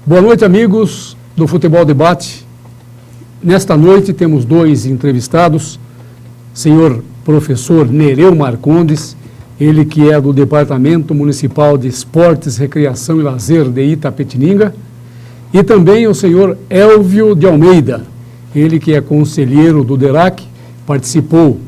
Boa noite, amigos do Futebol Debate. Nesta noite temos dois entrevistados, senhor professor Nereu Marcondes, ele que é do Departamento Municipal de Esportes, Recreação e Lazer de Itapetininga, e também o senhor Elvio de Almeida, ele que é conselheiro do DERAC, participou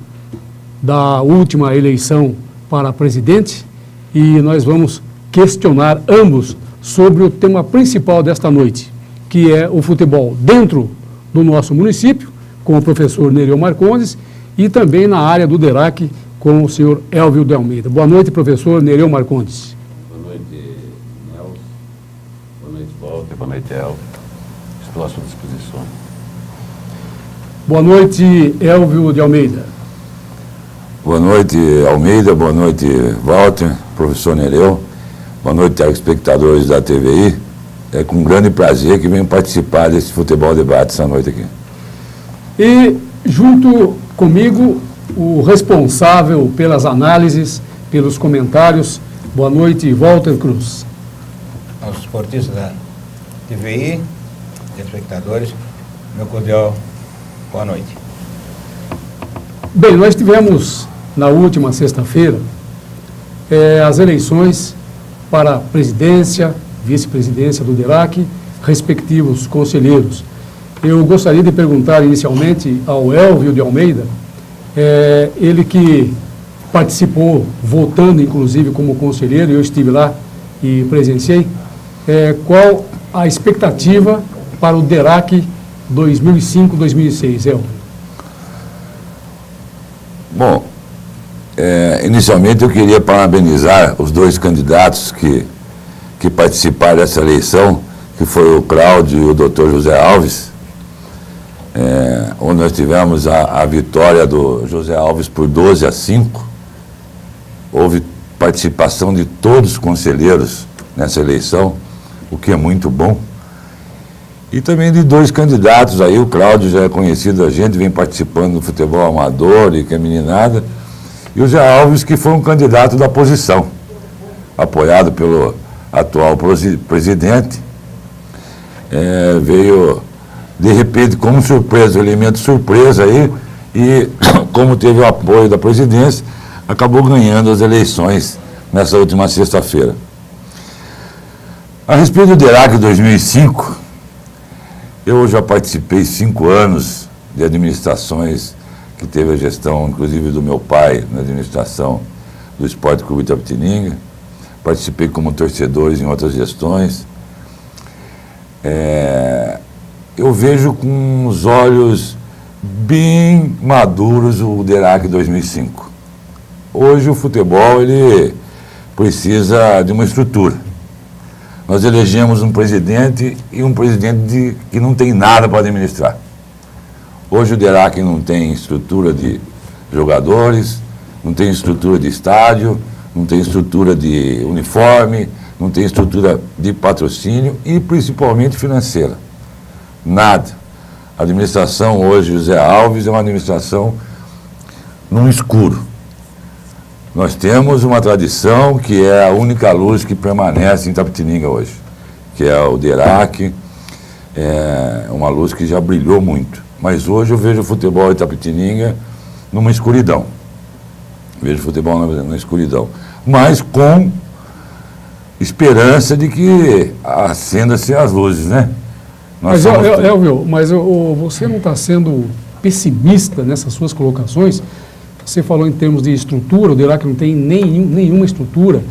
da última eleição para presidente, e nós vamos questionar ambos sobre o tema principal desta noite, que é o futebol dentro do nosso município, com o professor Nereu Marcondes, e também na área do DERAC, com o senhor Elvio de Almeida. Boa noite, professor Nereu Marcondes. Boa noite, Nelson. Boa noite, Walter. Boa noite, Elvio. Estou à sua disposição. Boa noite, Elvio de Almeida. Boa noite, Almeida. Boa noite, Walter, professor Nereu. Boa noite, telespectadores da TVI. É com grande prazer que venho participar desse futebol debate essa noite aqui. E junto comigo, o responsável pelas análises, pelos comentários. Boa noite, Walter Cruz. Aos esportistas da TVI, telespectadores, meu cordial boa noite. Bem, nós tivemos na última sexta-feira as eleições para a presidência, vice-presidência do DERAC, respectivos conselheiros. Eu gostaria de perguntar inicialmente ao Elvio de Almeida, ele que participou, votando inclusive como conselheiro, eu estive lá e presenciei, qual a expectativa para o DERAC 2005-2006, Elvio? Bom, inicialmente eu queria parabenizar os dois candidatos que participaram dessa eleição, que foi o Cláudio e o doutor José Alves, onde nós tivemos a vitória do José Alves por 12-5. Houve participação de todos os conselheiros nessa eleição, o que é muito bom. E também de dois candidatos aí, o Cláudio já é conhecido da gente, vem participando do futebol amador e que é meninada, e o José Alves, que foi um candidato da oposição, apoiado pelo atual presidente, veio de repente como surpresa, um elemento surpresa aí, e como teve o apoio da presidência, acabou ganhando as eleições nessa última sexta-feira. A respeito do DERAC 2005, eu já participei 5 anos de administrações que teve a gestão, inclusive do meu pai, na administração do Esporte Clube Itapetininga. Participei como torcedor em outras gestões. Eu vejo com os olhos bem maduros o DERAC 2005. Hoje o futebol ele precisa de uma estrutura. Nós elegemos um presidente e um presidente que não tem nada para administrar. Hoje o DERAC não tem estrutura de jogadores, não tem estrutura de estádio, não tem estrutura de uniforme, não tem estrutura de patrocínio e principalmente financeira. Nada. A administração hoje, José Alves, é uma administração no escuro. Nós temos uma tradição que é a única luz que permanece em Itapetininga hoje, que é o DERAC, uma luz que já brilhou muito. Mas hoje eu vejo o futebol Itapetininga numa escuridão. Vejo o futebol na escuridão. Mas com esperança de que acenda-se as luzes, né? Elvio, mas você não está sendo pessimista nessas suas colocações? Você falou em termos de estrutura, o DERAC não tem nenhuma estrutura.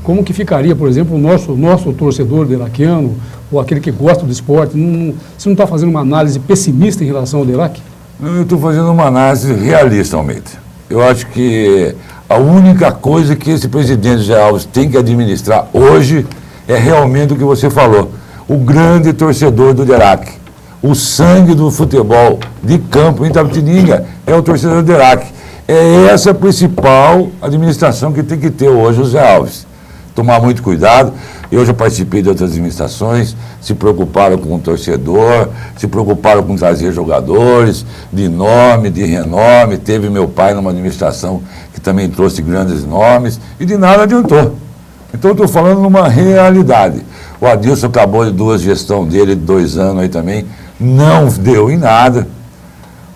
Como que ficaria, por exemplo, o nosso torcedor deraquiano, ou aquele que gosta do esporte? Você não está fazendo uma análise pessimista em relação ao DERAC? Eu estou fazendo uma análise realista, Almeida. Eu acho que a única coisa que esse presidente José Alves tem que administrar hoje é realmente o que você falou. O grande torcedor do DERAC. O sangue do futebol de campo em Itapetininga é o torcedor do DERAC. É essa a principal administração que tem que ter hoje o José Alves. Tomar muito cuidado. Eu já participei de outras administrações, se preocuparam com o torcedor, se preocuparam com trazer jogadores de nome, de renome. Teve meu pai numa administração que também trouxe grandes nomes e de nada adiantou. Então eu estou falando numa realidade. O Adilson acabou de 2 gestões dele, de 2 anos aí também, não deu em nada.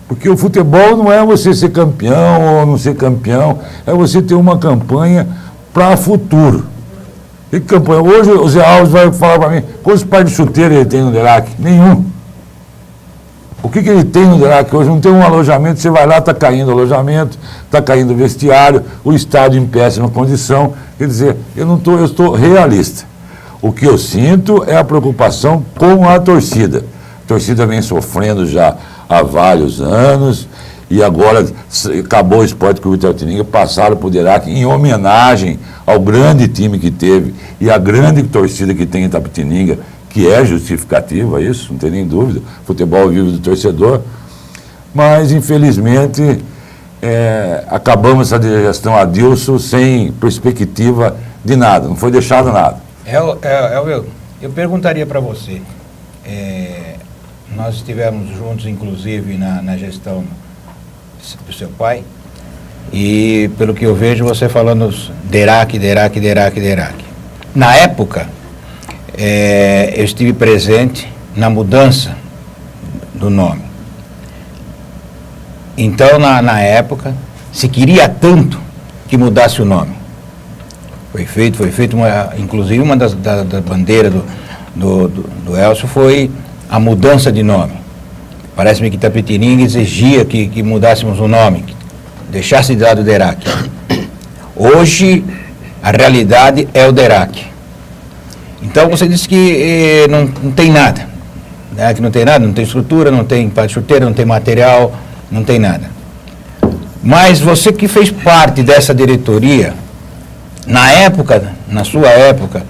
Porque o futebol não é você ser campeão ou não ser campeão, é você ter uma campanha para futuro. E campanha? Hoje o Zé Alves vai falar para mim, quantos pares de chuteira ele tem no Derac? Nenhum. O que ele tem no Derac hoje? Não tem um alojamento, você vai lá, está caindo o alojamento, está caindo o vestiário, o estádio em péssima condição. Quer dizer, eu estou realista. O que eu sinto é a preocupação com a torcida. A torcida vem sofrendo já há vários anos e agora acabou o Esporte Clube Itapetininga, passaram para o Derac em homenagem ao grande time que teve e à grande torcida que tem em Itapetininga, que é justificativa isso, não tem nem dúvida, futebol vive do torcedor, mas infelizmente acabamos essa gestão Adilson sem perspectiva de nada, não foi deixado nada. Eu perguntaria para você, nós estivemos juntos inclusive na gestão do seu pai, e pelo que eu vejo você falando Derac. Na época, eu estive presente na mudança do nome. Então, na época, se queria tanto que mudasse o nome. Foi feito inclusive uma das bandeiras do Elcio foi a mudança de nome. Parece-me que Itapetininga exigia que mudássemos o nome, que deixasse de lado o Derac. Hoje, a realidade é o Derac. Então, você disse que não tem nada. Né? Que não tem nada, não tem estrutura, não tem par de chuteira, não tem material, não tem nada. Mas você que fez parte dessa diretoria, na sua época,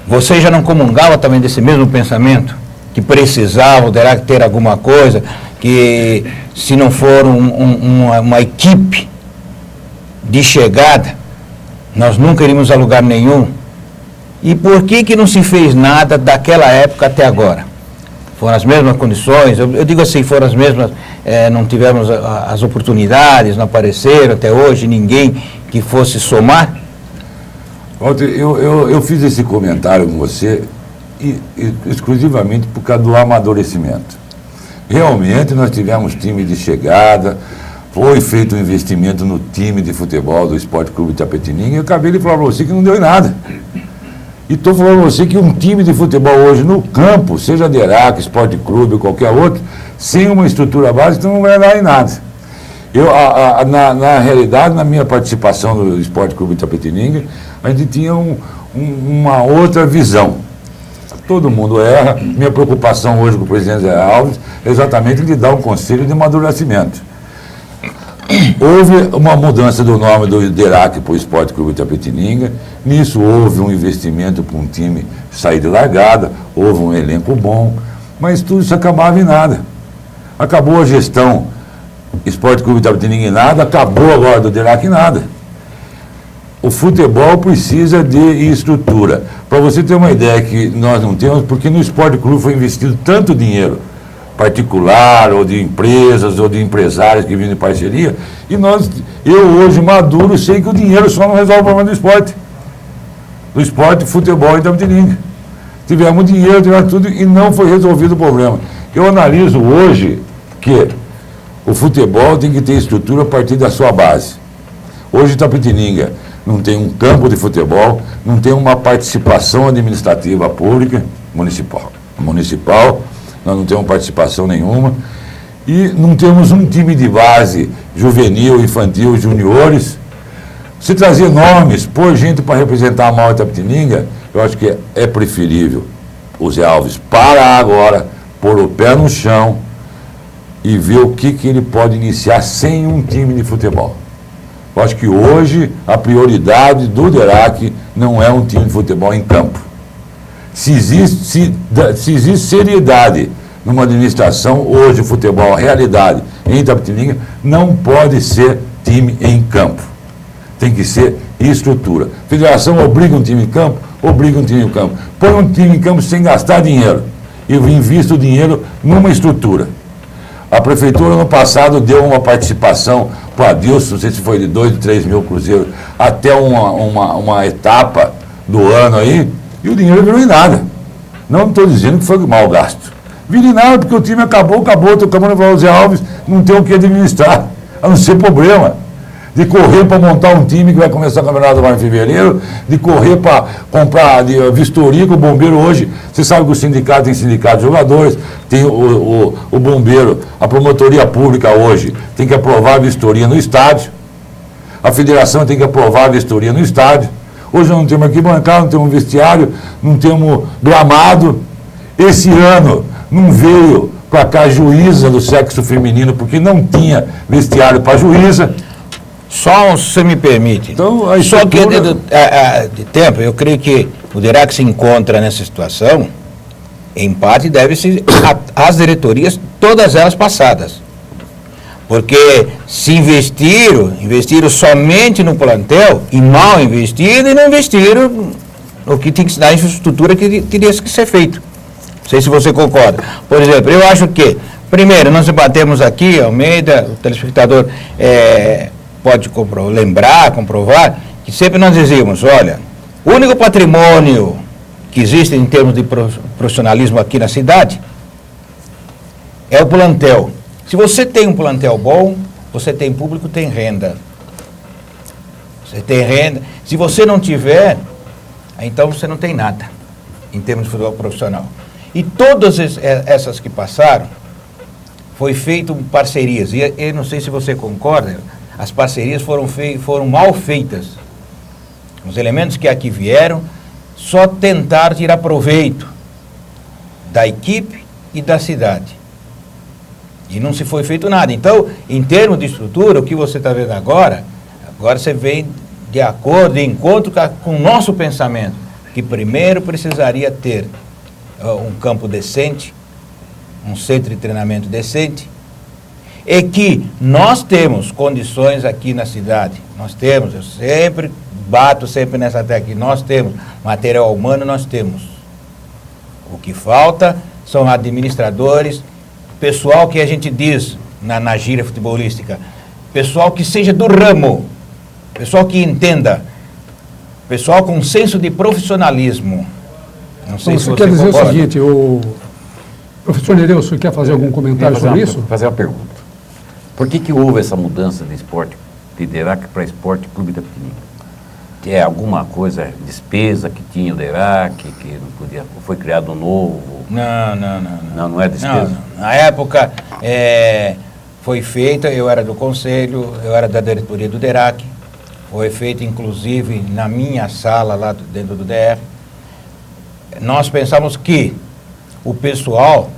você já não comungava também desse mesmo pensamento? Que precisava o Derac ter alguma coisa, que se não for uma equipe de chegada, nós nunca iríamos a lugar nenhum. E por que não se fez nada daquela época até agora? Foram as mesmas condições, eu digo assim, foram as mesmas, não tivemos as oportunidades, não apareceram até hoje ninguém que fosse somar? Walter, eu fiz esse comentário com você exclusivamente por causa do amadurecimento. Realmente nós tivemos time de chegada, foi feito um investimento no time de futebol do Esporte Clube Itapetininga e eu acabei de falar para você que não deu em nada. E estou falando para você que um time de futebol hoje no campo, seja Derac, Esporte Clube ou qualquer outro, sem uma estrutura básica, não vai dar em nada. Na realidade, na minha participação no Esporte Clube Itapetininga, a gente tinha uma outra visão. Todo mundo erra. Minha preocupação hoje com o presidente Zé Alves é exatamente lhe dar um conselho de amadurecimento. Houve uma mudança do nome do Derac para o Esporte Clube Itapetininga. Nisso houve um investimento para um time sair de largada, houve um elenco bom, mas tudo isso acabava em nada. Acabou a gestão Esporte Clube Itapetininga em nada, acabou agora do Derac em nada. O futebol precisa de estrutura. Para você ter uma ideia que nós não temos, porque no Esporte Clube foi investido tanto dinheiro particular, ou de empresas, ou de empresários que vinham de parceria, e eu hoje, maduro, sei que o dinheiro só não resolve o problema do esporte. Do esporte, futebol e Itapetininga. Tivemos dinheiro, tivemos tudo, e não foi resolvido o problema. Eu analiso hoje que o futebol tem que ter estrutura a partir da sua base. Hoje, Itapetininga não tem um campo de futebol, não tem uma participação administrativa pública, municipal, nós não temos participação nenhuma, e não temos um time de base juvenil, infantil, juniores. Se trazer nomes, pôr gente para representar a maior Itapetininga, eu acho que é preferível o Zé Alves parar agora, pôr o pé no chão e ver o que ele pode iniciar sem um time de futebol. Eu acho que hoje a prioridade do Derac não é um time de futebol em campo. Se existe seriedade numa administração, hoje o futebol, a realidade em Itapetininga, não pode ser time em campo. Tem que ser estrutura. A federação obriga um time em campo, obriga um time em campo. Põe um time em campo sem gastar dinheiro e invista o dinheiro numa estrutura. A prefeitura, no passado, deu uma participação para o Adilson, não sei se foi de 2 ou 3 mil cruzeiros, até uma etapa do ano aí, e o dinheiro virou em nada. Não estou dizendo que foi mal gasto. Vire nada, porque o time acabou, tocamos no Zé Alves, não tem o que administrar, a não ser problema. De correr para montar um time que vai começar o campeonato agora em fevereiro, de correr para comprar vistoria, que o bombeiro hoje, você sabe que o sindicato tem sindicato de jogadores, tem o bombeiro, a promotoria pública hoje tem que aprovar a vistoria no estádio, a federação tem que aprovar a vistoria no estádio. Hoje não temos arquibancada, não temos vestiário, não temos gramado. Esse ano não veio para cá juíza do sexo feminino, porque não tinha vestiário para juíza. Só, se você me permite, Então, a só que estrutura- de tempo, eu creio que o DERAC se encontra nessa situação, em parte deve-se às diretorias, todas elas passadas. Porque se investiram somente no plantel, e mal investido, e não investiram no que tem que ser, na infraestrutura que teria que ser feito. Não sei se você concorda. Por exemplo, eu acho que, primeiro, nós debatemos aqui, Almeida, o telespectador pode comprovar, que sempre nós dizíamos, olha, o único patrimônio que existe em termos de profissionalismo aqui na cidade é o plantel. Se você tem um plantel bom, você tem público, tem renda. Você tem renda. Se você não tiver, então você não tem nada, em termos de futebol profissional. E todas essas que passaram, foi feito parcerias. E eu não sei se você concorda, as parcerias foram mal feitas. Os elementos que aqui vieram só tentaram tirar proveito da equipe e da cidade. E não se foi feito nada. Então, em termos de estrutura, o que você está vendo agora você vem de acordo, de encontro com o nosso pensamento, que primeiro precisaria ter um campo decente, um centro de treinamento decente, e que nós temos condições aqui na cidade. Nós temos, eu sempre bato nessa tecla, nós temos material humano, nós temos. O que falta são administradores, pessoal que a gente diz na gíria futebolística, pessoal que seja do ramo, pessoal que entenda, pessoal com senso de profissionalismo. Não sei se Você você quer dizer concorda. o seguinte, o professor Nereu, você quer fazer algum comentário sobre isso? Fazer uma pergunta. Por que houve essa mudança de esporte, de DERAC para Esporte Clube Itapetininga? Que é alguma coisa, despesa que tinha o DERAC, que não podia, foi criado um novo? Não Não é despesa? Não. Na época foi feita, eu era do conselho, eu era da diretoria do DERAC, foi feita inclusive na minha sala lá dentro do DR. Nós pensamos que o pessoal,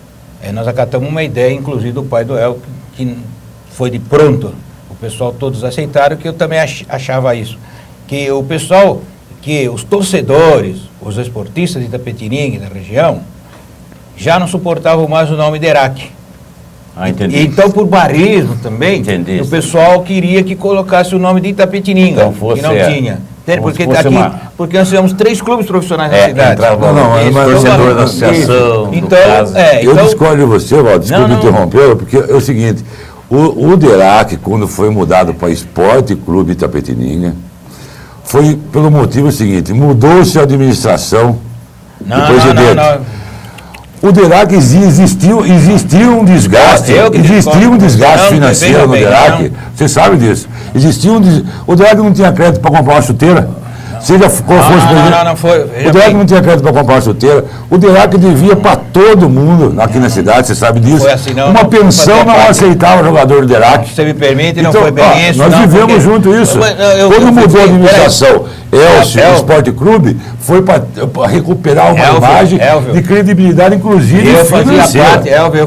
nós acatamos uma ideia, inclusive do pai do El, que foi de pronto, o pessoal todos aceitaram, que eu também achava isso, que o pessoal, que os torcedores, os esportistas de Itapetininga, da região, já não suportavam mais o nome DERAC. Entendi. Então, por barismo também, Entendi. o pessoal queria que colocasse o nome de Itapetininga, Então, fosse, que não tinha. Porque, fosse porque nós tivemos 3 clubes profissionais na cidade. Entrava mas torcedor da associação, do Então, caso. Eu então, discordo de você, Valdo, desculpe Não. interrompê-lo, porque é o seguinte, o DERAC, quando foi mudado para Esporte Clube Itapetininga, foi pelo motivo seguinte, mudou-se a administração do presidente. O DERAC existia um desgaste, financeiro no DERAC, você sabe disso. O DERAC não tinha crédito para comprar uma chuteira. Seja qual fosse o presidente. não foi. O DERAC não tinha crédito para comprar uma chuteira. O DERAC devia para todo mundo aqui na cidade, você sabe disso. Foi assim, Uma pensão não aceitava jogador do DERAC. Se você me permite, não Então, foi bem isso. nós vivemos junto isso. Quando mudou a administração, Elcio Esporte Clube, foi para recuperar uma imagem de credibilidade, inclusive eu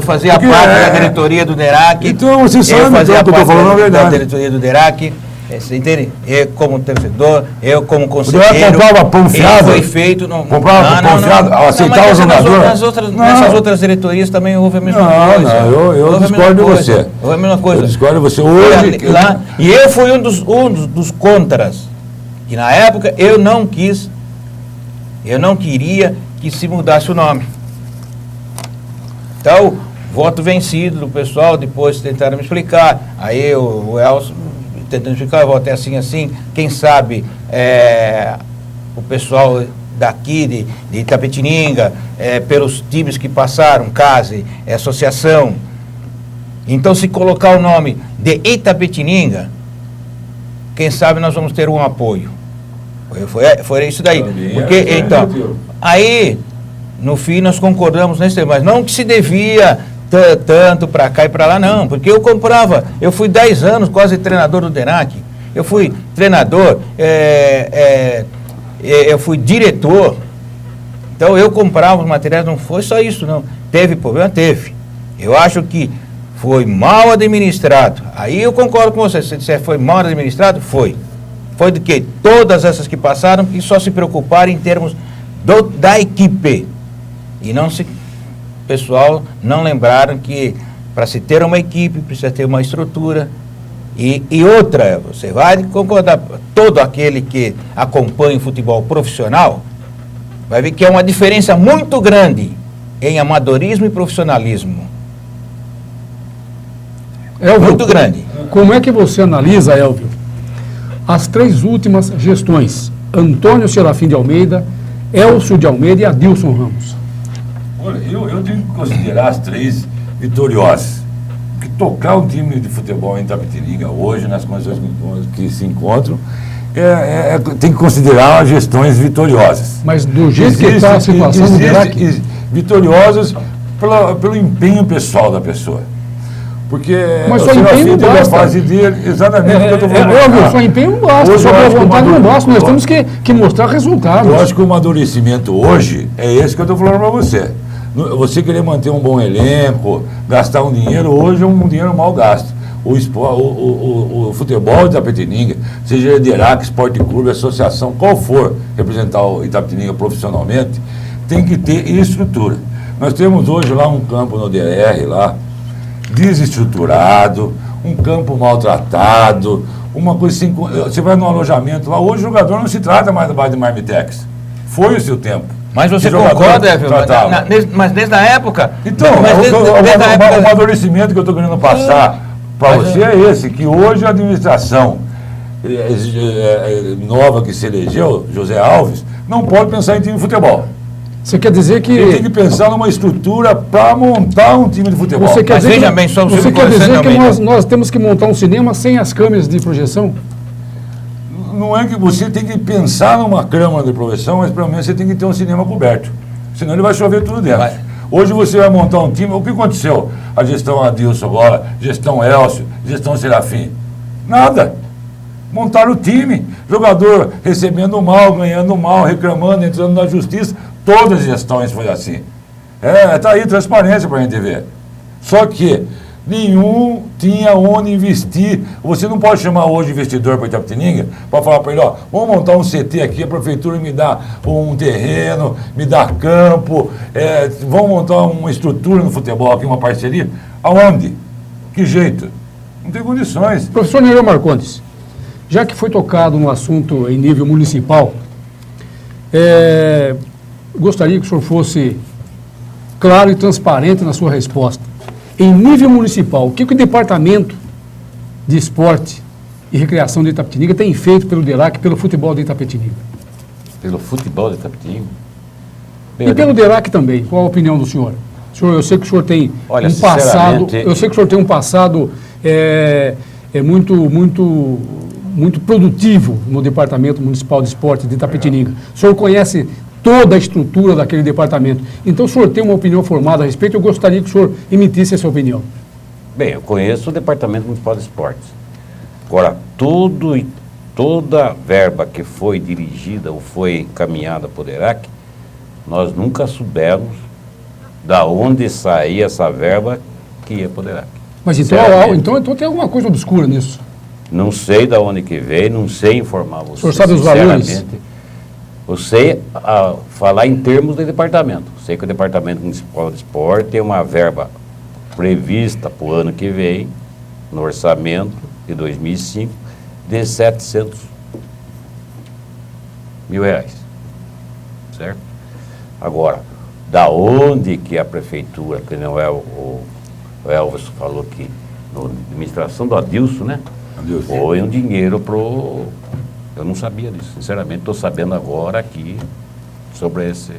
fazia Porque parte da diretoria do DERAC. Então, você sabe eu fazia que eu estou parte falando a da verdade. diretoria do DERAC. Você entende? Eu como torcedor, eu como O conselheiro. DERAC comprava pão fiado? Foi feito... Comprava pão fiado? Aceitava o jogador? Nessas outras diretorias também houve a mesma coisa. Eu discordo de você. Houve a mesma coisa. Eu discordo de você. Hoje... E eu fui um dos contras. Que na época eu não queria que se mudasse o nome. Então, voto vencido do pessoal, depois tentaram me explicar. Aí o Elcio tentando explicar, eu votei assim, quem sabe o pessoal daqui de Itapetininga, pelos times que passaram, CASE, associação. Então, se colocar o nome de Itapetininga, quem sabe nós vamos ter um apoio. Foi isso daí. Porque, então, aí, no fim, nós concordamos nesse tema, mas não que se devia tanto para cá e para lá, não, porque eu fui 10 anos quase treinador do DENAC, eu fui treinador, eu fui diretor, então eu comprava os materiais, não foi só isso, não. Teve problema? Teve. Eu acho que foi mal administrado. Aí eu concordo com você, se disser foi mal administrado, foi. Foi de que todas essas que passaram, que só se preocuparam em termos da equipe. E não se... pessoal não lembraram que para se ter uma equipe, precisa ter uma estrutura. E outra, você vai concordar, todo aquele que acompanha o futebol profissional, vai ver que é uma diferença muito grande em amadorismo e profissionalismo. Elvio, muito grande. Como é que você analisa, Elvio, as 3 últimas gestões? Antônio Serafim de Almeida, Elcio de Almeida e Adilson Ramos. Olha, eu tenho que considerar as 3 vitoriosas. Porque tocar um time de futebol em Itapetininga hoje, nas condições que se encontram, tem que considerar as gestões vitoriosas. Mas do jeito que está a situação do DERAC... Vitoriosas pelo empenho pessoal da pessoa. Porque mas só empenho não basta. Fase dele, exatamente o que eu estou falando. Óbvio, só empenho não basta, só boa vontade não basta, nós temos que mostrar resultados. Eu acho que o amadurecimento hoje é esse que eu estou falando para você. Você querer manter um bom elenco, gastar um dinheiro, hoje é um dinheiro mal gasto. O futebol de Itapetininga, seja DERAC, Esporte Clube, associação, qual for representar o Itapetininga profissionalmente, tem que ter estrutura. Nós temos hoje lá um campo no DR, lá, desestruturado, um campo maltratado, uma coisa assim, você vai num alojamento lá, hoje o jogador não se trata mais de marmitex. Foi o seu tempo. Mas você concorda, Evil? Mas desde a época... Então, o amadurecimento que eu estou querendo passar para você é esse, que hoje a administração nova que se elegeu, José Alves, não pode pensar em time de futebol. Você quer dizer que... Ele tem que pensar numa estrutura para montar um time de futebol. Você quer dizer que nós temos que montar um cinema sem as câmeras de projeção? Não é que você tem que pensar numa câmera de projeção, mas pelo menos você tem que ter um cinema coberto. Senão ele vai chover tudo dentro. Hoje você vai montar um time... O que aconteceu? A gestão Adilson agora, gestão Elcio, gestão Serafim. Nada. Montaram o time. Jogador recebendo mal, ganhando mal, reclamando, entrando na justiça. Todas as gestões foi assim. Está aí transparência para a gente ver. Só que nenhum tinha onde investir. Você não pode chamar hoje investidor para Itapetininga para falar para ele, ó, vamos montar um CT aqui, a prefeitura me dá um terreno, me dá campo, vamos montar uma estrutura no futebol aqui, uma parceria. Aonde? Que jeito? Não tem condições. Professor Nereu Marcondes, já que foi tocado no assunto em nível municipal, gostaria que o senhor fosse claro e transparente na sua resposta. Em nível municipal, o que o Departamento de Esporte e Recreação de Itapetininga tem feito pelo DERAC, pelo futebol de Itapetininga? Pelo futebol de Itapetininga? E pelo DERAC também, qual a opinião do senhor? Eu sei que o senhor tem um passado, eu sei que o senhor tem um passado muito produtivo no Departamento Municipal de Esporte de Itapetininga. O senhor conhece toda a estrutura daquele departamento. Então, o senhor tem uma opinião formada a respeito, eu gostaria que o senhor emitisse essa opinião. Bem, eu conheço o Departamento Municipal de Esportes. Agora, toda verba que foi dirigida ou foi encaminhada para o DERAC, nós nunca soubemos da onde saía essa verba que ia para o DERAC. Mas então tem alguma coisa obscura nisso? Não sei de onde que veio, não sei informar você. O senhor sabe os valores? Eu sei falar em termos de departamento. Sei que o Departamento Municipal de Esporte tem uma verba prevista para o ano que vem, no orçamento de 2005, de 700 mil reais. Certo? Agora, da onde que a prefeitura, que não é o Elvis falou aqui, na administração do Adilson, né? Adilson. Foi um dinheiro pro... Eu não sabia disso, sinceramente, estou sabendo agora aqui, sobre esse,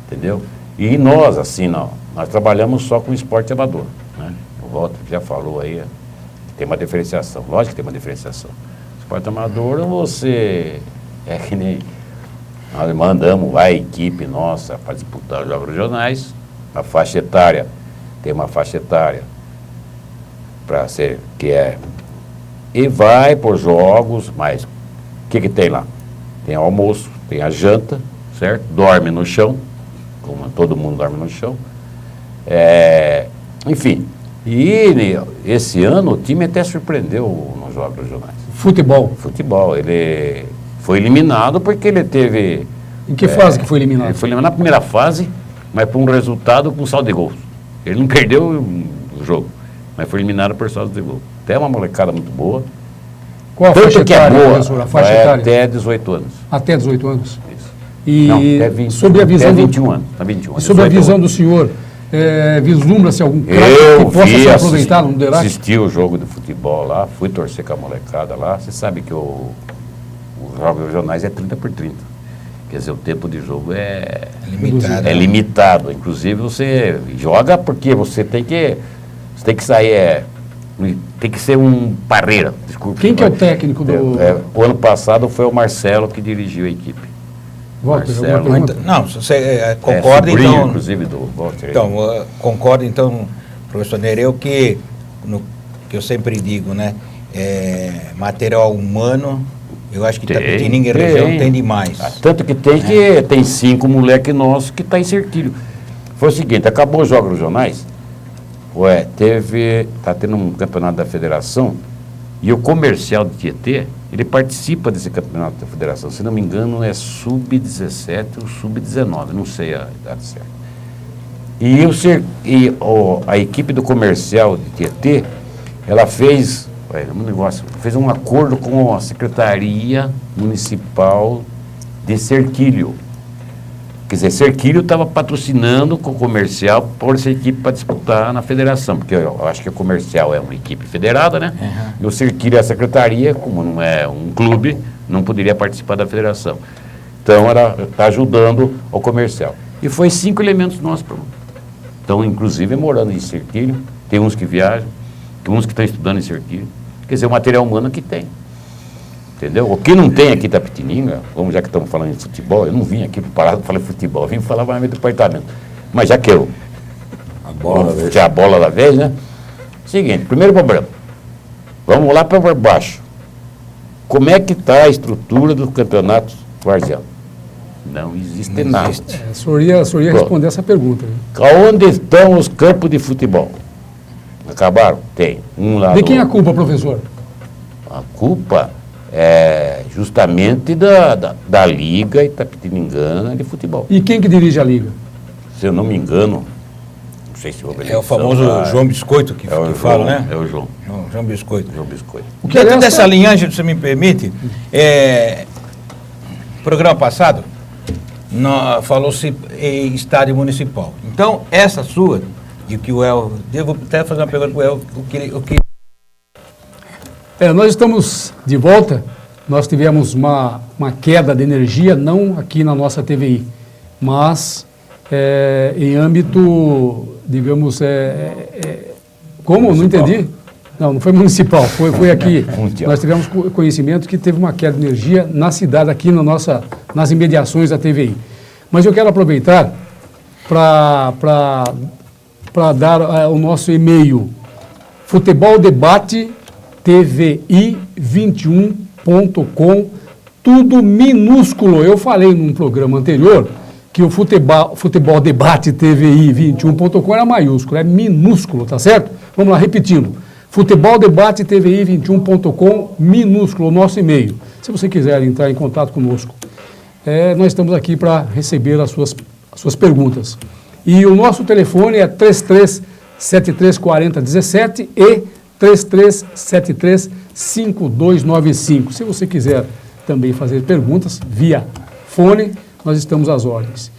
entendeu? E nós, assim, nós trabalhamos só com esporte amador, né? O Walter já falou aí, que tem uma diferenciação, lógico que tem uma diferenciação. Esporte amador, você é que nem, nós mandamos a equipe nossa para disputar os jogos regionais, a faixa etária, tem uma faixa etária para ser, que é, e vai por jogos, mas o que tem lá? Tem almoço, tem a janta, certo? Dorme no chão, como todo mundo dorme no chão. Enfim, e esse ano o time até surpreendeu nos jogos regionais. Futebol. Futebol, ele foi eliminado porque ele teve... Em que fase que foi eliminado? Ele foi eliminado na primeira fase, mas por um resultado com saldo de gols. Ele não perdeu o jogo, mas foi eliminado por saldo de gols. Até uma molecada muito boa. Qual a faixa Tanto que é etária, boa, professor? A faixa vai etária? até 18 anos. Até 18 anos. Isso. E Não, até 20, sobre a visão até do- 21 anos. Tá 21, E sobre a 18 visão anos. do senhor, vislumbra-se algum craque Eu que possa vi, ser aproveitado no Derac? assisti o jogo de futebol lá, fui torcer com a molecada lá. Você sabe que os jogos regionais é 30 por 30. Quer dizer, o tempo de jogo é Limitado. limitado. Inclusive, você joga porque você tem que sair, tem que ser um parreira. Desculpa. Quem que é o técnico do... O ano passado foi o Marcelo que dirigiu a equipe. Walter, alguma Marcelo. pergunta? Não, se você concorda, sobrinho, então... inclusive, do Walter. Então, concordo, então, professor Nereu, que eu sempre digo, né? Material humano, eu acho que Itapetininga e região tem demais. Tanto que tem 5 moleques nossos que estão em Cerquilho. Foi o seguinte, acabou os jogos regionais, está tendo um campeonato da federação, e o comercial de Tietê, ele participa desse campeonato da federação. Se não me engano, é sub-17 ou sub-19, não sei a idade certa. A equipe do comercial de Tietê, ela fez um acordo com a Secretaria Municipal de Cerquilho. Quer dizer, Cerquilho estava patrocinando com o comercial por essa equipe para disputar na federação, porque eu acho que o comercial é uma equipe federada, né? Uhum. E o Cerquilho, a secretaria, como não é um clube, não poderia participar da federação. Então, ela está ajudando o comercial. E foi 5 elementos nossos. Estão, inclusive, morando em Cerquilho. Tem uns que viajam, tem uns que estão estudando em Cerquilho. Quer dizer, o material humano que tem. Entendeu? O que não tem aqui em Itapetininga, já que estamos falando de futebol, eu não vim aqui preparado para falar de futebol, eu vim falar mais do departamento. Mas já que a bola da vez, né? Seguinte, primeiro problema. Vamos lá para baixo. Como é que está a estrutura do campeonato varziano? Não existe nada. O senhor ia responder essa pergunta. Né? Onde estão os campos de futebol? Acabaram? Tem. Um lá De quem é a culpa, professor? A culpa é justamente da Liga Itapetiningana de Futebol. E quem que dirige a liga? Se eu não me engano, não sei se houve É o famoso João Biscoito que fala, né? É o João. João Biscoito. João Biscoito. Dentro dessa linhagem, se você me permite, programa passado, falou-se em estádio municipal. Então, essa sua, e que o El... Devo até fazer uma pergunta para o El, Nós estamos de volta. Nós tivemos uma queda de energia, não aqui na nossa TVI, mas em âmbito, digamos, como? Não entendi. Não foi municipal, foi aqui. Nós tivemos conhecimento que teve uma queda de energia na cidade, aqui nas imediações da TVI. Mas eu quero aproveitar para dar o nosso e-mail, futeboldebatetvi21.com, tudo minúsculo. Eu falei num programa anterior que o futebol debate TVI21.com era maiúsculo, é minúsculo, tá certo? Vamos lá, repetindo. Futebol debate TVI21.com, minúsculo, o nosso e-mail. Se você quiser entrar em contato conosco, nós estamos aqui para receber as suas perguntas. E o nosso telefone é 33734017 e 33735295. Se você quiser também fazer perguntas via fone, nós estamos às ordens.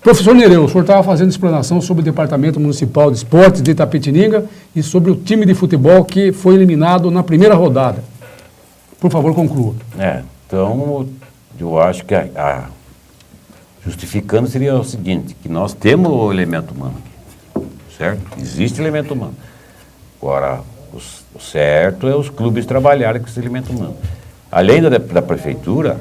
Professor Nereu, o senhor estava fazendo explanação sobre o Departamento Municipal de Esportes de Itapetininga e sobre o time de futebol que foi eliminado na primeira rodada. Por favor, conclua. Então, eu acho que Justificando seria o seguinte, que nós temos o elemento humano aqui, certo? Existe elemento humano. Agora, o certo é os clubes trabalharem com esse elemento humano. Além da prefeitura,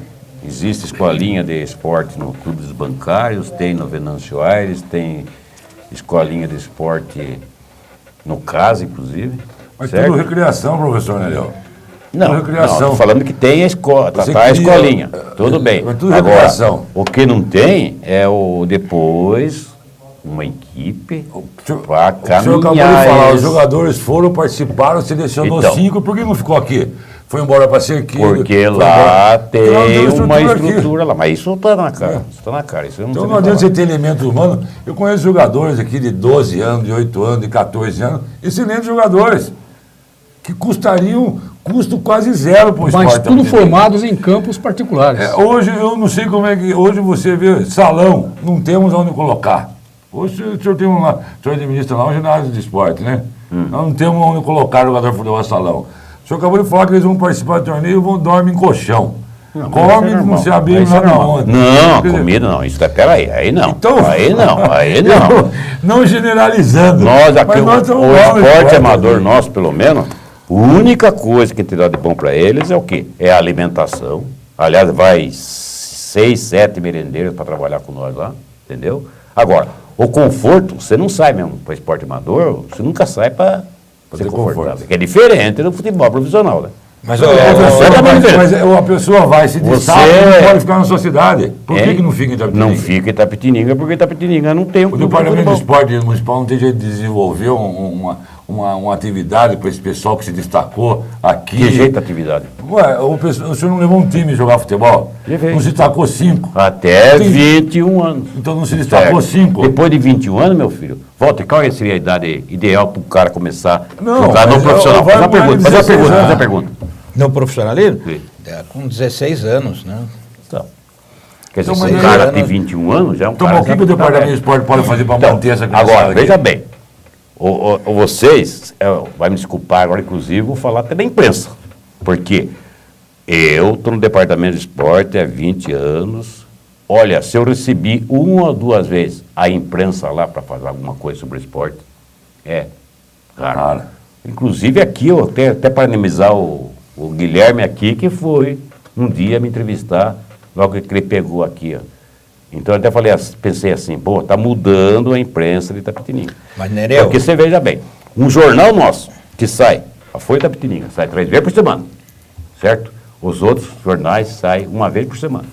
existe escolinha de esporte no clube dos bancários, tem no Venâncio Aires, tem escolinha de esporte no CAS, inclusive. Mas certo? tudo recreação, professor Nereu. Não, recreação. não, tô falando que tem a escola, a escolinha, tudo bem. Mas tudo Agora, recreação. o que não tem é depois uma equipe para caminhar. O senhor acabou de falar, os eles. jogadores participaram, selecionou Então. 5, por que não ficou aqui? Foi embora para ser aqui. Porque foi lá embora. tem uma aqui. estrutura lá, mas isso está na cara, isso está na cara. Isso eu não Então sei não adianta falar. você ter elemento humano. Eu conheço jogadores aqui de 12 anos, de 8 anos, de 14 anos, excelentes jogadores, que custo quase zero para o esporte. Mas tudo formados em campos particulares. Hoje eu não sei como é que. Hoje você vê salão, não temos onde colocar. Hoje o senhor tem o senhor administra lá um ginásio de esporte, né? Nós não temos onde colocar jogador de futebol salão. O senhor acabou de falar que eles vão participar do torneio e vão dormir em colchão. Come, não se abrir nada onde. Não, comida não, isso peraí, aí não. Então, aí não. Não generalizando. Nós aqui, mas nós estamos o lá no esporte amador aqui. nosso, pelo menos, a única coisa que tem dado de bom para eles é o quê? É a alimentação. Aliás, vai 6, 7 merendeiros para trabalhar com nós lá, entendeu? Agora, o conforto, você não sai mesmo para esporte amador, você nunca sai para ser confortável. conforto. Que é diferente do futebol profissional, né? Mas, Mas a pessoa vai se destaca e não pode ficar na sua cidade. Por que não fica em Itapetininga? Não fica em Itapetininga porque Itapetininga não tem O Departamento de Esporte Municipal não tem jeito de desenvolver uma atividade para esse pessoal que se destacou aqui. Que jeito de atividade? Ué, o senhor não levou um time jogar futebol? Levei. Não se destacou 5. Até 21 anos. Então não se destacou 5. Depois de 21 anos, meu filho, volta, qual seria a idade ideal para o cara começar a Não, jogar no mas profissional? vai Faz a mais pergunta, de faz a 16 pergunta, faz a anos. pergunta. no profissionalismo? Sim. Com 16 anos, né? Então, quer dizer, Então, se mas o aí- cara tem 21 anos, já é um Então, cara... o que o Departamento de Esporte pode fazer para Então, manter essa criançada agora, aqui? veja bem, vocês, vai me desculpar agora, inclusive, vou falar até da imprensa, porque eu estou no Departamento de Esporte há 20 anos. Olha, se eu recebi 1 ou 2 vezes a imprensa lá para fazer alguma coisa sobre esporte, raro. Inclusive aqui, eu até parabenizar o Guilherme aqui, que foi um dia me entrevistar, logo que ele pegou aqui, ó. Então eu até pensei assim, pô, tá mudando a imprensa de Itapetininga. Mas, Nereu... Porque você veja bem, um jornal nosso que sai, a Folha de Itapetininga, sai 3 vezes por semana, certo? Os outros jornais saem 1 vez por semana.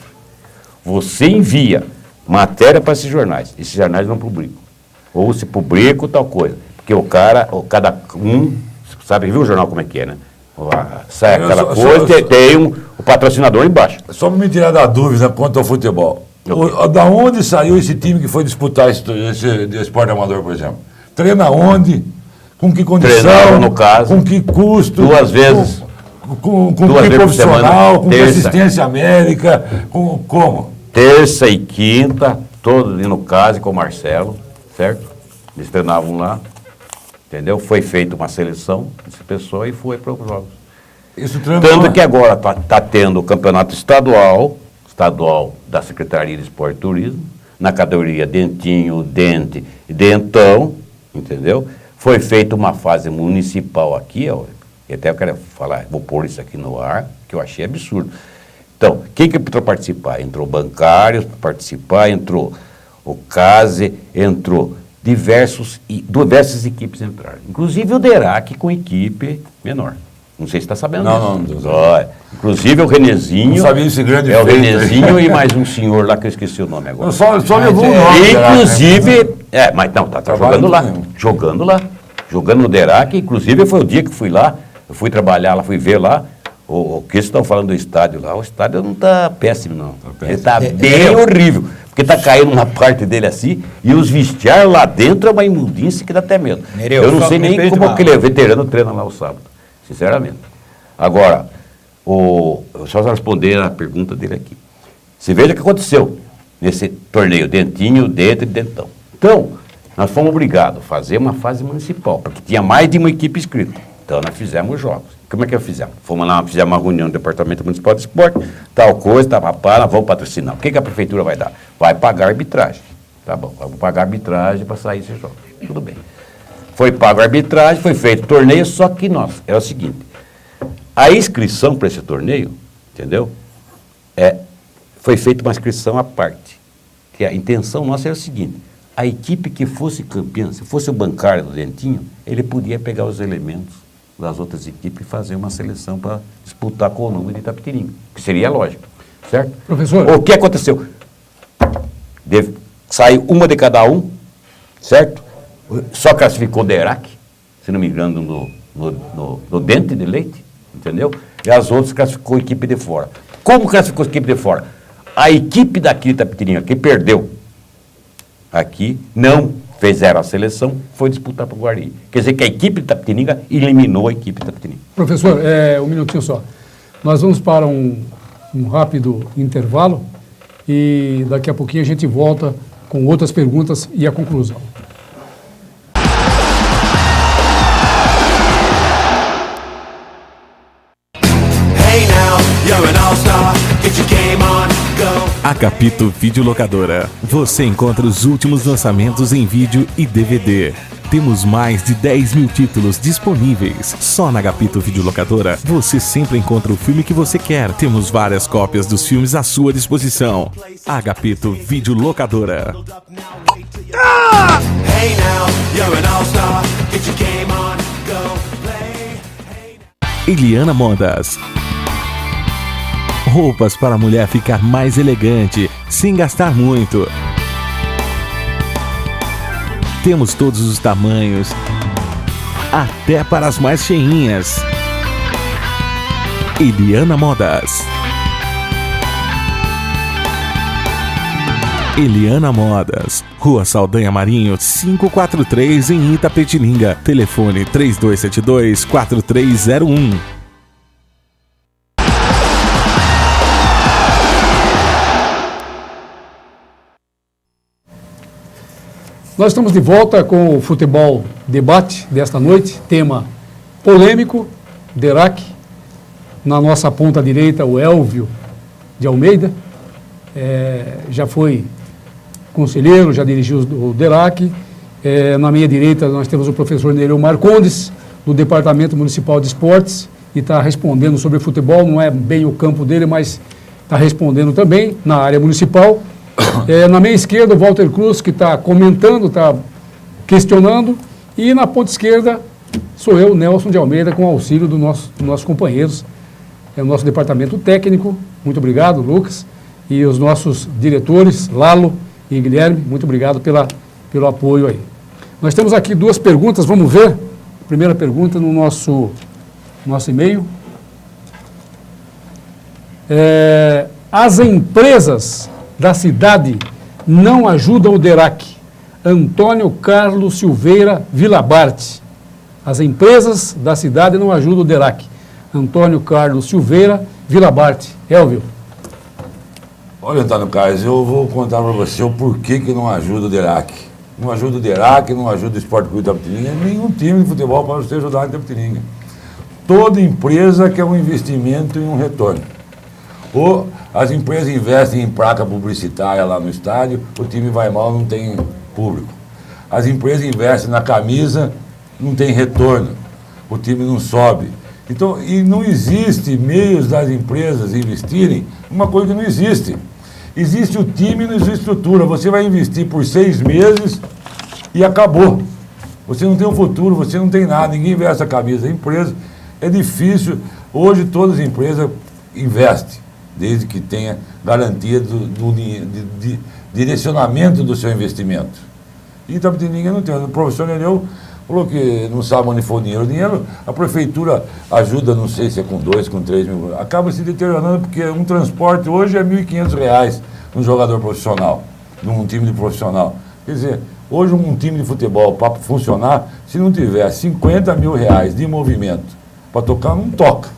Você envia matéria para esses jornais não publicam. Ou se publicam tal coisa. Porque cada um, sabe, viu o jornal como é que é, né? Sai Eu aquela só- coisa, só- tem o patrocinador embaixo. Só para me tirar da dúvida quanto ao futebol. Da onde saiu esse time que foi disputar esse esporte amador, por exemplo? Treina onde? Com que condição? Treinava, no caso, com que custo? 2 vezes. Com 2 que vezes por profissional? semana, Com que terça. assistência médica? Como? Terça e quinta, todos ali no CASE com o Marcelo, certo? Eles treinavam lá, entendeu? Foi feita uma seleção dessa pessoa e foi para os jogos. Isso treina Tanto onde? que agora está tendo o campeonato estadual da Secretaria de Esporte e Turismo, na categoria dentinho, dente e dentão, entendeu? Foi feita uma fase municipal aqui, ó, e até eu quero falar, vou pôr isso aqui no ar, que eu achei absurdo. Então, quem que entrou para participar? Entrou bancários para participar, entrou o CASE, entrou diversas equipes entraram. Inclusive o DERAC com equipe menor. Não sei se está sabendo Não, disso. não. Olha, inclusive o Renezinho. Não sabia esse grande É o feito aí. Renezinho e mais um senhor lá que eu esqueci o nome agora. Só levou o nome. Inclusive, mas não, tá Trabalho jogando lá. nenhum. Jogando no DERAC. Inclusive foi o dia que fui lá, eu fui trabalhar lá, fui ver lá. O que vocês estão falando do estádio lá, o estádio não está péssimo, não. péssimo. Ele está bem horrível. Porque está caindo uma parte dele assim, e os vestiários lá dentro é uma imundice que dá até medo. Nereu, Eu não só sei me nem permite como uma- aquele veterano treina lá o sábado, sinceramente. Agora, só responder a pergunta dele aqui. Você veja o que aconteceu nesse torneio, dentinho, dente e dentão. Então, nós fomos obrigados a fazer uma fase municipal, porque tinha mais de uma equipe inscrita. Então, nós fizemos os jogos. Como é que fizemos? Fomos lá, fizemos uma reunião no Departamento Municipal de Esporte, tal coisa, nós vamos patrocinar. O que a prefeitura vai dar? vai pagar arbitragem. Tá bom, vamos pagar arbitragem para sair esse jogo. Tudo bem. Foi pago a arbitragem, foi feito o torneio, só que, nossa, é o seguinte, a inscrição para esse torneio, entendeu? Foi feita uma inscrição à parte. Que a intenção nossa era o seguinte, a equipe que fosse campeã, se fosse o bancário do Dentinho, ele podia pegar os elementos das outras equipes e fazer uma seleção para disputar com o número de Itapetininga, que seria lógico, certo? Professor. O que aconteceu? Saiu uma de cada um, certo? Só classificou o Derac, se não me engano, no Dente de Leite, entendeu? E as outras classificou a equipe de fora. Como classificou a equipe de fora? A equipe daqui de Itapetininga, que perdeu aqui, não fizeram a seleção, foi disputar para o Guarani. Quer dizer que a equipe de Itapetininga eliminou a equipe de Itapetininga. Professor, um minutinho só. Nós vamos para um rápido intervalo e daqui a pouquinho a gente volta com outras perguntas e a conclusão. Agapito Videolocadora. Você encontra os últimos lançamentos em vídeo e DVD. Temos mais de 10 mil títulos disponíveis. Só na Agapito Videolocadora você sempre encontra o filme que você quer. Temos várias cópias dos filmes à sua disposição. Agapito Videolocadora. Eliana Modas. Roupas para a mulher ficar mais elegante, sem gastar muito. Temos todos os tamanhos, até para as mais cheinhas. Eliana Modas. Eliana Modas, Rua Saldanha Marinho, 543 em Itapetininga. Telefone 3272-4301. Nós estamos de volta com o Futebol Debate desta noite, tema polêmico, Derac, na nossa ponta direita o Elvio de Almeida, já foi conselheiro, já dirigiu o Derac, na minha direita nós temos o professor Nereu Marcondes, do Departamento Municipal de Esportes, e está respondendo sobre futebol, não é bem o campo dele, mas está respondendo também na área municipal. Na minha esquerda, o Walter Cruz, que está comentando, está questionando. E na ponta esquerda, sou eu, Nelson de Almeida, com auxílio dos nossos companheiros. É o nosso departamento técnico. Muito obrigado, Lucas. E os nossos diretores, Lalo e Guilherme, muito obrigado pelo apoio aí. Nós temos aqui duas perguntas, vamos ver. A primeira pergunta no nosso e-mail. As empresas da cidade não ajudam o Derac. Antônio Carlos Silveira Vilabarte. As empresas da cidade não ajudam o Derac. Antônio Carlos Silveira Vilabarte. Elvio. Olha, Antônio Carlos, eu vou contar para você o porquê que não ajuda o Derac. Não ajuda o Derac, não ajuda o Esporte Clube Itapetininga, nenhum time de futebol pode ser ajudado em Itapetininga. Toda empresa quer um investimento e um retorno. Ou as empresas investem em placa publicitária lá no estádio, o time vai mal, não tem público. As empresas investem na camisa, não tem retorno, o time não sobe. Então, e não existe meios das empresas investirem uma coisa que não existe. Existe o time e não existe estrutura. Você vai investir por 6 meses e acabou. Você não tem um futuro, você não tem nada, ninguém veste a camisa. A empresa é difícil. Hoje todas as empresas investem, desde que tenha garantia de direcionamento do seu investimento. E Itapetininga não tem. O professor Nereu falou que não sabe onde for o dinheiro. O dinheiro, a prefeitura ajuda, não sei se é com 2, com 3 mil. Acaba se deteriorando porque um transporte hoje é R$ 1.500 num jogador profissional, num time de profissional. Quer dizer, hoje um time de futebol, para funcionar, se não tiver R$ 50 mil de movimento para tocar, não toca.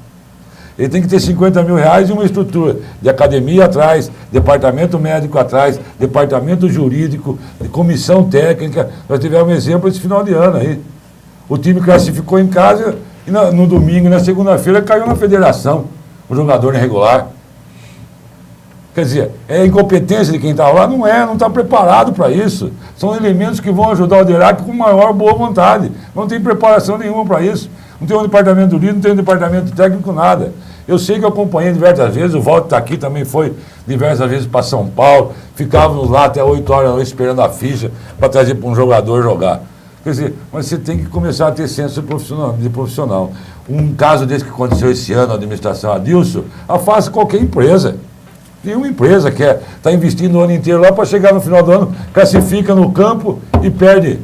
Ele tem que ter R$ 50 mil e uma estrutura de academia atrás, departamento médico atrás, departamento jurídico, de comissão técnica. Nós tivemos um exemplo esse final de ano aí. O time classificou em casa e no domingo e na segunda-feira caiu na federação, o jogador irregular. Quer dizer, é incompetência de quem está lá? Não é, não está preparado para isso. São elementos que vão ajudar o DERAC com maior boa vontade. Não tem preparação nenhuma para isso. Não tem um departamento jurídico, não tem um departamento técnico, nada. Eu sei que eu acompanhei diversas vezes, o Walter está aqui, também foi diversas vezes para São Paulo, ficávamos lá até 8 horas da noite esperando a ficha para trazer para um jogador jogar. Quer dizer, mas você tem que começar a ter senso de profissional. Um caso desse que aconteceu esse ano, a administração Adilson, afasta qualquer empresa. Nenhuma empresa quer estar investindo o ano inteiro lá para chegar no final do ano, classifica no campo e perde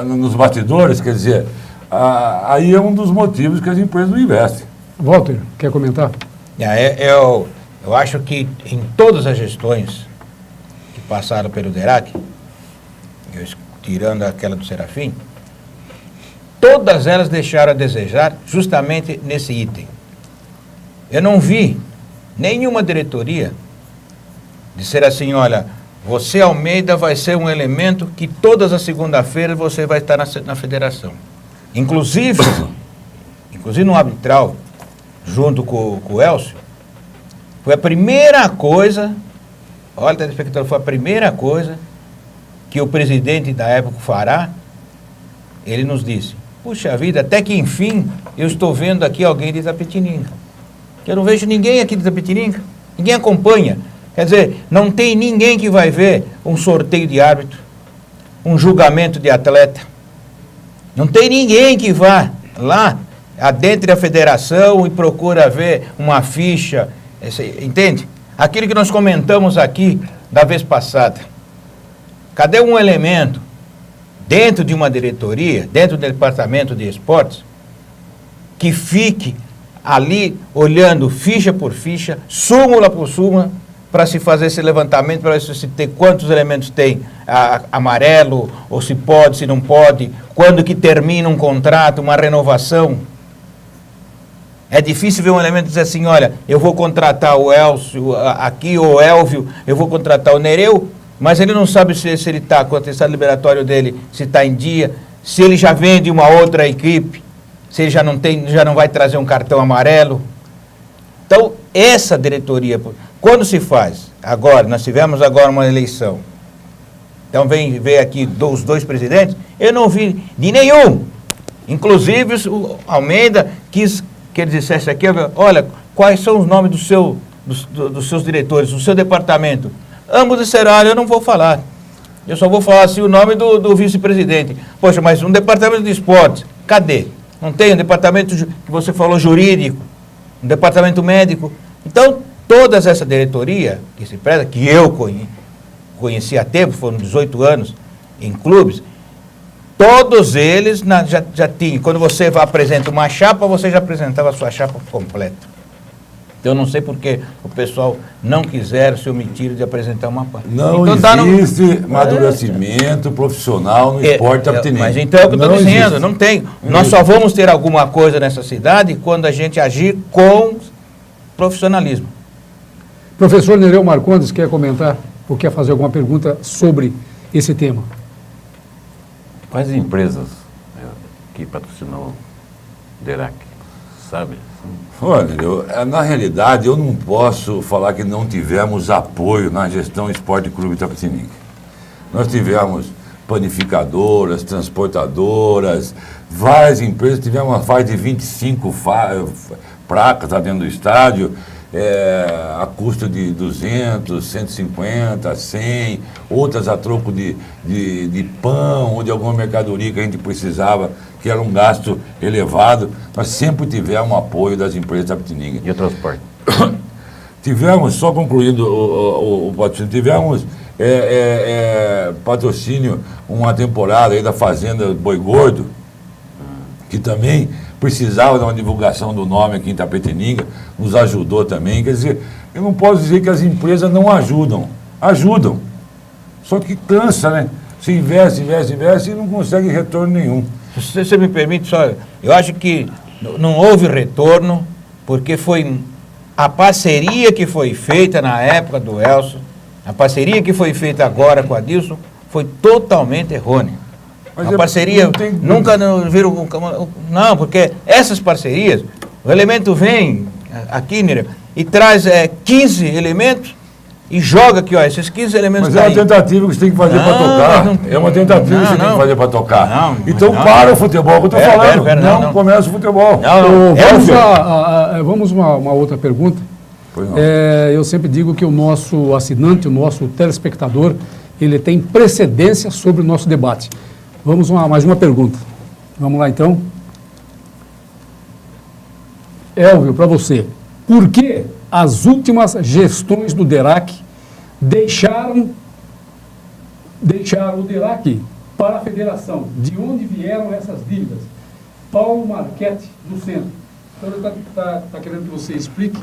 nos bastidores. Quer dizer, aí é um dos motivos que as empresas não investem. Walter, quer comentar? Eu acho que em todas as gestões que passaram pelo DERAC, tirando aquela do Serafim, todas elas deixaram a desejar justamente nesse item. Eu não vi nenhuma diretoria dizer assim, olha, você, Almeida, vai ser um elemento que todas as segunda-feiras você vai estar na federação. Inclusive no arbitral, junto com o Elcio, foi a primeira coisa, olha, telespectador, foi a primeira coisa que o presidente da época, Fará, ele nos disse, puxa vida, até que enfim eu estou vendo aqui alguém de Itapetininga. Eu não vejo ninguém aqui de Itapetininga, ninguém acompanha. Quer dizer, não tem ninguém que vai ver um sorteio de árbitro, um julgamento de atleta. Não tem ninguém que vá lá adentro da federação e procura ver uma ficha, entende? Aquilo que nós comentamos aqui da vez passada. Cadê um elemento dentro de uma diretoria, dentro do departamento de esportes, que fique ali olhando ficha por ficha, súmula por súmula, para se fazer esse levantamento, para ver se tem quantos elementos tem amarelo, ou se pode, se não pode, quando que termina um contrato, uma renovação. É difícil ver um elemento dizer assim, olha, eu vou contratar o Elcio aqui, ou o Elvio, eu vou contratar o Nereu, mas ele não sabe se ele está com o atestado liberatório dele, se está em dia, se ele já vem de uma outra equipe, se ele já não vai trazer um cartão amarelo. Então, essa diretoria, quando se faz, agora, nós tivemos agora uma eleição, então vem aqui os dois presidentes, eu não vi de nenhum, inclusive o Almeida quis que ele dissesse aqui, olha, quais são os nomes dos seus diretores, do seu departamento. Ambos disseram, eu não vou falar. Eu só vou falar assim o nome do vice-presidente. Poxa, mas um departamento de esportes, cadê? Não tem um departamento que você falou jurídico, um departamento médico. Então, toda essa diretoria que se preza, que eu conheci há tempo, foram 18 anos em clubes, todos eles já tinham. Quando você apresenta uma chapa, você já apresentava a sua chapa completa. Então, eu não sei porque o pessoal não quiser se omitir de apresentar uma parte. Não então, existe amadurecimento profissional no esporte itapetininga. Mas então é o que eu estou dizendo, não tem. Nós só vamos ter alguma coisa nessa cidade quando a gente agir com profissionalismo. Professor Nereu Marcondes quer comentar ou quer fazer alguma pergunta sobre esse tema? Quais empresas que patrocinou o DERAC, sabe? Olha, na realidade, eu não posso falar que não tivemos apoio na gestão Esporte Clube Itapetininga. Nós tivemos panificadoras, transportadoras, várias empresas, tivemos uma faixa de 25 placas lá dentro do estádio, a custo de 200, 150, 100, outras a troco de pão ou de alguma mercadoria que a gente precisava, que era um gasto elevado. Nós sempre tivemos apoio das empresas da Itapetininga. E o transporte? Tivemos, só concluindo o patrocínio, tivemos patrocínio uma temporada aí da Fazenda Boi Gordo, que também precisava de uma divulgação do nome aqui em Itapetininga, nos ajudou também. Quer dizer, eu não posso dizer que as empresas não ajudam. Ajudam. Só que cansa, né? Se investe e não consegue retorno nenhum. Se você me permite, só, eu acho que não houve retorno, porque foi a parceria que foi feita na época do Elcio, a parceria que foi feita agora com a Adilson, foi totalmente errônea. Mas a parceria nunca viram... Não, porque essas parcerias, o elemento vem aqui, Nereu, e traz 15 elementos, e joga aqui, ó, esses 15 elementos Mas é uma tentativa que você tem que fazer para tocar. É uma tentativa que você tem que fazer para tocar. Então para o futebol que eu estou falando. Não começa o futebol. Vamos uma outra pergunta. Eu sempre digo que o nosso assinante, o nosso telespectador, ele tem precedência sobre o nosso debate. Vamos mais uma pergunta. Vamos lá, então. Elvio, para você. Por que as últimas gestões do DERAC deixaram o DERAC para a federação? De onde vieram essas dívidas? Paulo Marchetti, do Centro. Então, ele está querendo que você explique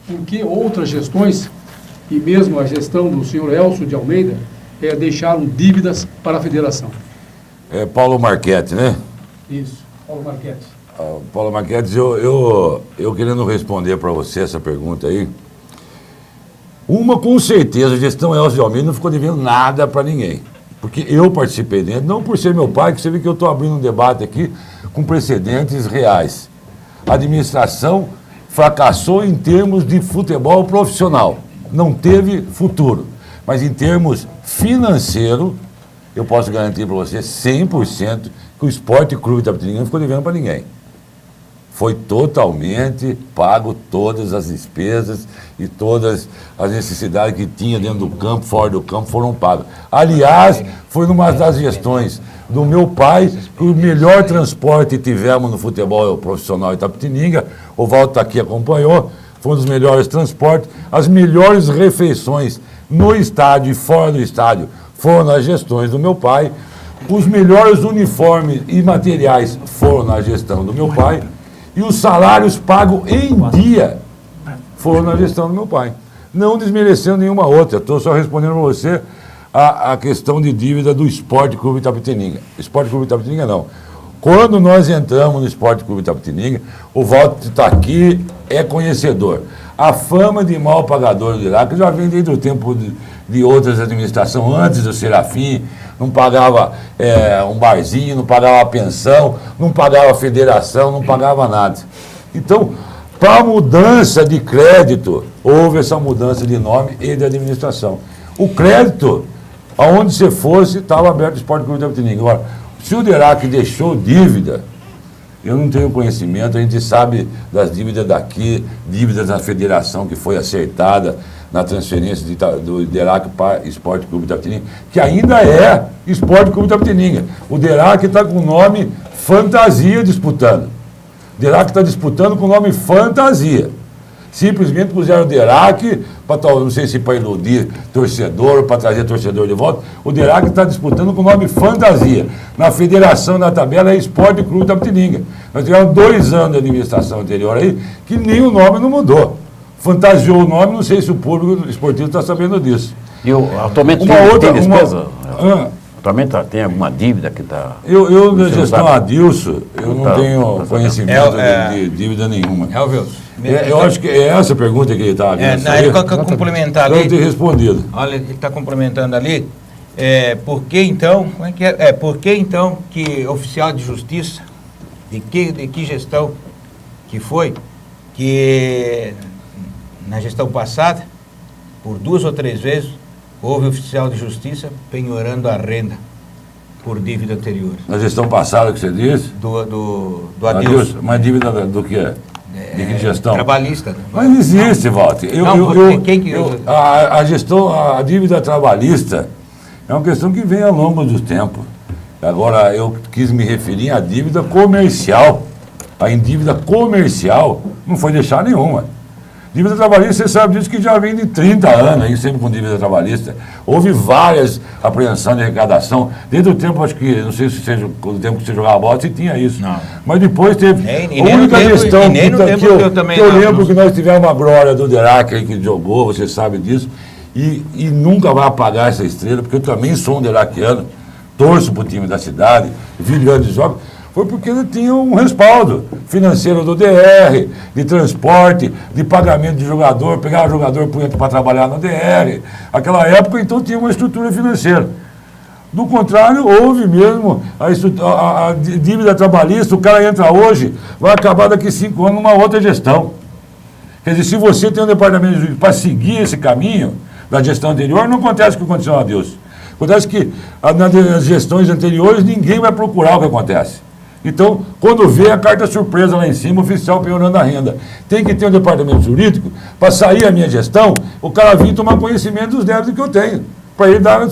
por que outras gestões, e mesmo a gestão do senhor Elcio de Almeida, deixaram dívidas para a federação. Paulo Marchetti, né? Isso, Paulo Marchetti. Paulo Marchetti, eu querendo responder para você essa pergunta aí, com certeza, a gestão Elcio de Almeida não ficou devendo nada para ninguém. Porque eu participei dentro, não por ser meu pai, que você vê que eu estou abrindo um debate aqui com precedentes reais. A administração fracassou em termos de futebol profissional. Não teve futuro. Mas em termos financeiro, eu posso garantir para você 100% que o Esporte Clube Itapetininga não ficou devendo para ninguém. Foi totalmente pago, todas as despesas e todas as necessidades que tinha dentro do campo, fora do campo, foram pagas. Aliás, foi numa das gestões do meu pai que o melhor transporte tivemos no futebol profissional Itapetininga. O Valdo está aqui, acompanhou, foi um dos melhores transportes. As melhores refeições no estádio e fora do estádio foram nas gestões do meu pai. Os melhores uniformes e materiais foram na gestão do meu pai. E os salários pagos em dia foram na gestão do meu pai. Não desmerecendo nenhuma outra. Estou só respondendo para você a questão de dívida do Esporte Clube Itapetininga. Esporte Clube Itapetininga não. Quando nós entramos no Esporte Clube Itapetininga, o Walter está aqui, é conhecedor. A fama de mal pagador do DERAC já vem desde o tempo de outras administrações, antes do Serafim, não pagava um barzinho, não pagava pensão, não pagava federação, não pagava nada. Então, para a mudança de crédito, houve essa mudança de nome e de administração. O crédito, aonde você fosse, estava aberto o Esporte Clube Itapetininga. Agora, se o DERAC deixou dívida, eu não tenho conhecimento, a gente sabe das dívidas daqui, dívidas da federação que foi acertada na transferência do DERAC para Esporte Clube Itapetininga, que ainda é Esporte Clube Itapetininga. O DERAC está com o nome Fantasia disputando. O DERAC está disputando com o nome Fantasia. Simplesmente puseram o DERAC, não sei se para iludir torcedor, para trazer torcedor de volta. O DERAC está disputando com o nome Fantasia. Na federação, na tabela, é Esporte Clube Itapetininga. Nós tivemos 2 anos de administração anterior aí, que nem o nome não mudou. Fantasiou o nome, não sei se o público esportivo está sabendo disso. E atualmente tem despesa? Atualmente tem alguma dívida que está... Eu na gestão Adilson, eu não tenho conhecimento de dívida nenhuma. Eu acho que é essa pergunta que ele está ele complementar ali. Eu ter respondido. Olha, ele está complementando ali. Por que então, por que então que oficial de justiça, de que gestão que foi, que na gestão passada, por 2 ou 3 vezes, houve oficial de justiça penhorando a renda por dívida anterior. Na gestão passada que você disse? Do Adilson. Mas dívida do que é? De que gestão? Trabalhista. Mas não existe, Walter. A dívida trabalhista é uma questão que vem ao longo do tempo. Agora, eu quis me referir à dívida comercial. A dívida comercial não foi deixar nenhuma. Dívida trabalhista, você sabe disso, que já vem de 30 anos, aí, sempre com dívida trabalhista. Houve várias apreensões de arrecadação. Desde o tempo, acho que, não sei se seja o tempo que você jogava bola, se tinha isso. Não. Mas depois teve. A única questão que eu lembro que nós tivemos a glória do DERAC aí que jogou, você sabe disso, e nunca vai apagar essa estrela, porque eu também sou um deraquiano, torço para o time da cidade, vi grandes jogos. Foi porque ele tinha um respaldo financeiro do DR, de transporte, de pagamento de jogador, pegava jogador para trabalhar no DR. Aquela época, então, tinha uma estrutura financeira. Do contrário, houve mesmo a dívida trabalhista, o cara entra hoje, vai acabar daqui 5 anos numa outra gestão. Quer dizer, se você tem um departamento de jurídico para seguir esse caminho, da gestão anterior, não acontece o que aconteceu na Adilson. Acontece que nas gestões anteriores ninguém vai procurar o que acontece. Então, quando vê a carta surpresa lá em cima, oficial piorando a renda, tem que ter um departamento jurídico para sair a minha gestão, o cara vir tomar conhecimento dos débitos que eu tenho. Para ele dar.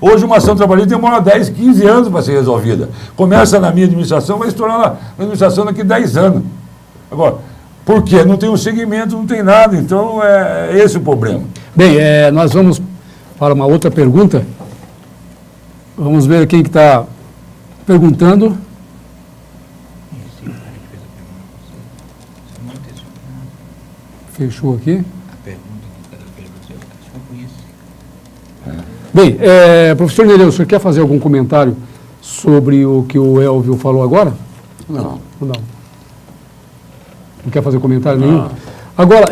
Hoje, uma ação trabalhista demora 10, 15 anos para ser resolvida. Começa na minha administração, vai estourar na administração daqui a 10 anos. Agora, por quê? Não tem um segmento, não tem nada. Então, é esse o problema. Bem, nós vamos para uma outra pergunta. Vamos ver quem que está perguntando. Fechou aqui. Bem, professor Nereu, o senhor quer fazer algum comentário sobre o que o Elvio falou agora? Não. Não quer fazer comentário nenhum? Agora,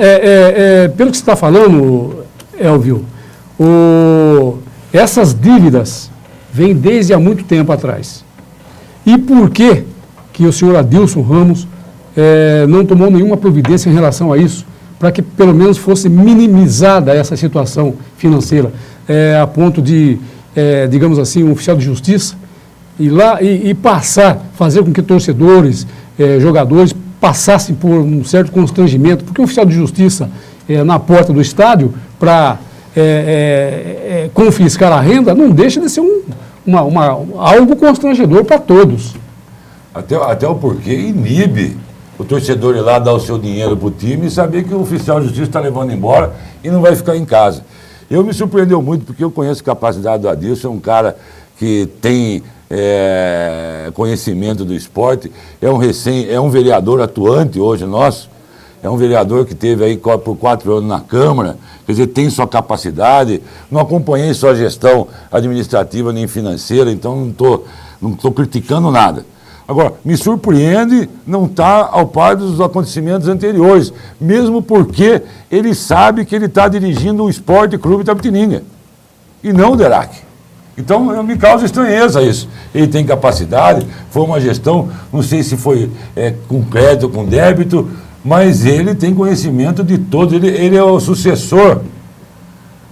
pelo que você está falando, Elvio, essas dívidas vêm desde há muito tempo atrás. E por que o senhor Adilson Ramos não tomou nenhuma providência em relação a isso, para que pelo menos fosse minimizada essa situação financeira, a ponto de, digamos assim, um oficial de justiça ir lá e fazer com que torcedores, jogadores, passassem por um certo constrangimento, porque um oficial de justiça na porta do estádio para confiscar a renda não deixa de ser algo constrangedor para todos. Até o porquê inibe o torcedor ir lá dar o seu dinheiro para o time e saber que o oficial de justiça está levando embora e não vai ficar em casa. Eu me surpreendeu muito porque eu conheço a capacidade do Adilson, é um cara que tem conhecimento do esporte, é um vereador atuante hoje nosso, é um vereador que teve aí por 4 anos na Câmara, quer dizer, tem sua capacidade, não acompanhei sua gestão administrativa nem financeira, então não estou criticando nada. Agora, me surpreende não estar ao par dos acontecimentos anteriores, mesmo porque ele sabe que ele está dirigindo o Esporte Clube Itapetininga, e não o Derac. Então, me causa estranheza isso. Ele tem capacidade, foi uma gestão, não sei se foi com crédito ou com débito, mas ele tem conhecimento de todos, ele é o sucessor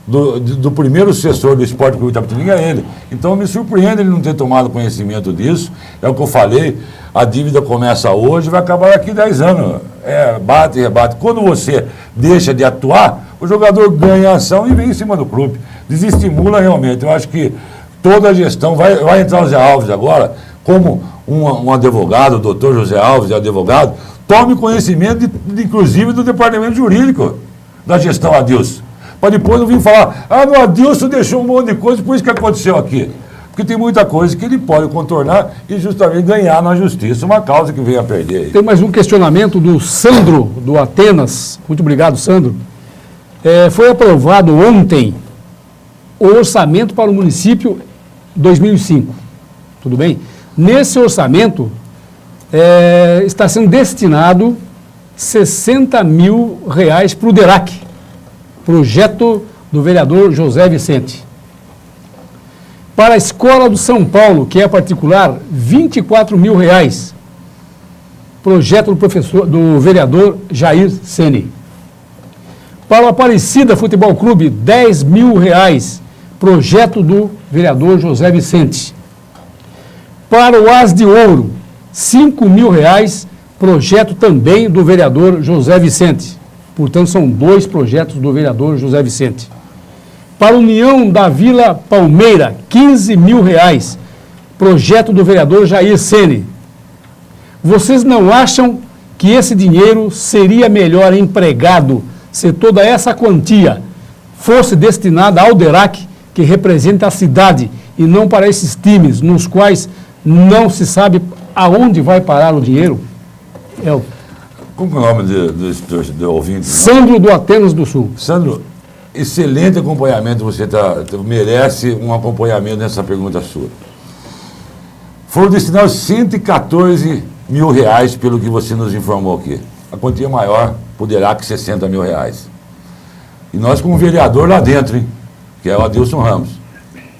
do primeiro sucessor do Esporte Clube Itapetininga, é ele. Então, me surpreende ele não ter tomado conhecimento disso. É o que eu falei, a dívida começa hoje e vai acabar daqui 10 anos. Bate e rebate. Quando você deixa de atuar, o jogador ganha ação e vem em cima do clube. Desestimula realmente. Eu acho que toda a gestão, vai entrar o Zé Alves agora, como um advogado, o doutor José Alves é advogado, tome conhecimento, inclusive, do departamento jurídico da gestão Adilson. Para depois não vir falar, no Adilson deixou um monte de coisa, por isso que aconteceu aqui. Porque tem muita coisa que ele pode contornar e justamente ganhar na justiça, uma causa que veio a perder aí. Tem mais um questionamento do Sandro, do Atenas. Muito obrigado, Sandro. Foi aprovado ontem o orçamento para o município 2005. Tudo bem? Nesse orçamento está sendo destinado R$60 mil para o DERAC, projeto do vereador José Vicente. Para a Escola do São Paulo, que é particular, R$24 mil, projeto do vereador Jair Ceni. Para o Aparecida Futebol Clube, R$10 mil, projeto do vereador José Vicente. Para o As de Ouro, R$5 mil, projeto também do vereador José Vicente. Portanto, são 2 projetos do vereador José Vicente. Para a União da Vila Palmeira, R$15 mil, projeto do vereador Jair Ceni. Vocês não acham que esse dinheiro seria melhor empregado se toda essa quantia fosse destinada ao DERAC, que representa a cidade, e não para esses times nos quais não se sabe aonde vai parar o dinheiro? Como é o nome do ouvinte? Sandro, do Atenas do Sul. Sandro, excelente acompanhamento, você merece um acompanhamento nessa pergunta sua. Foram destinados R$114 mil, pelo que você nos informou aqui. A quantia maior poderá que R$60 mil. E nós, como vereador lá dentro, hein, que é o Adilson Ramos,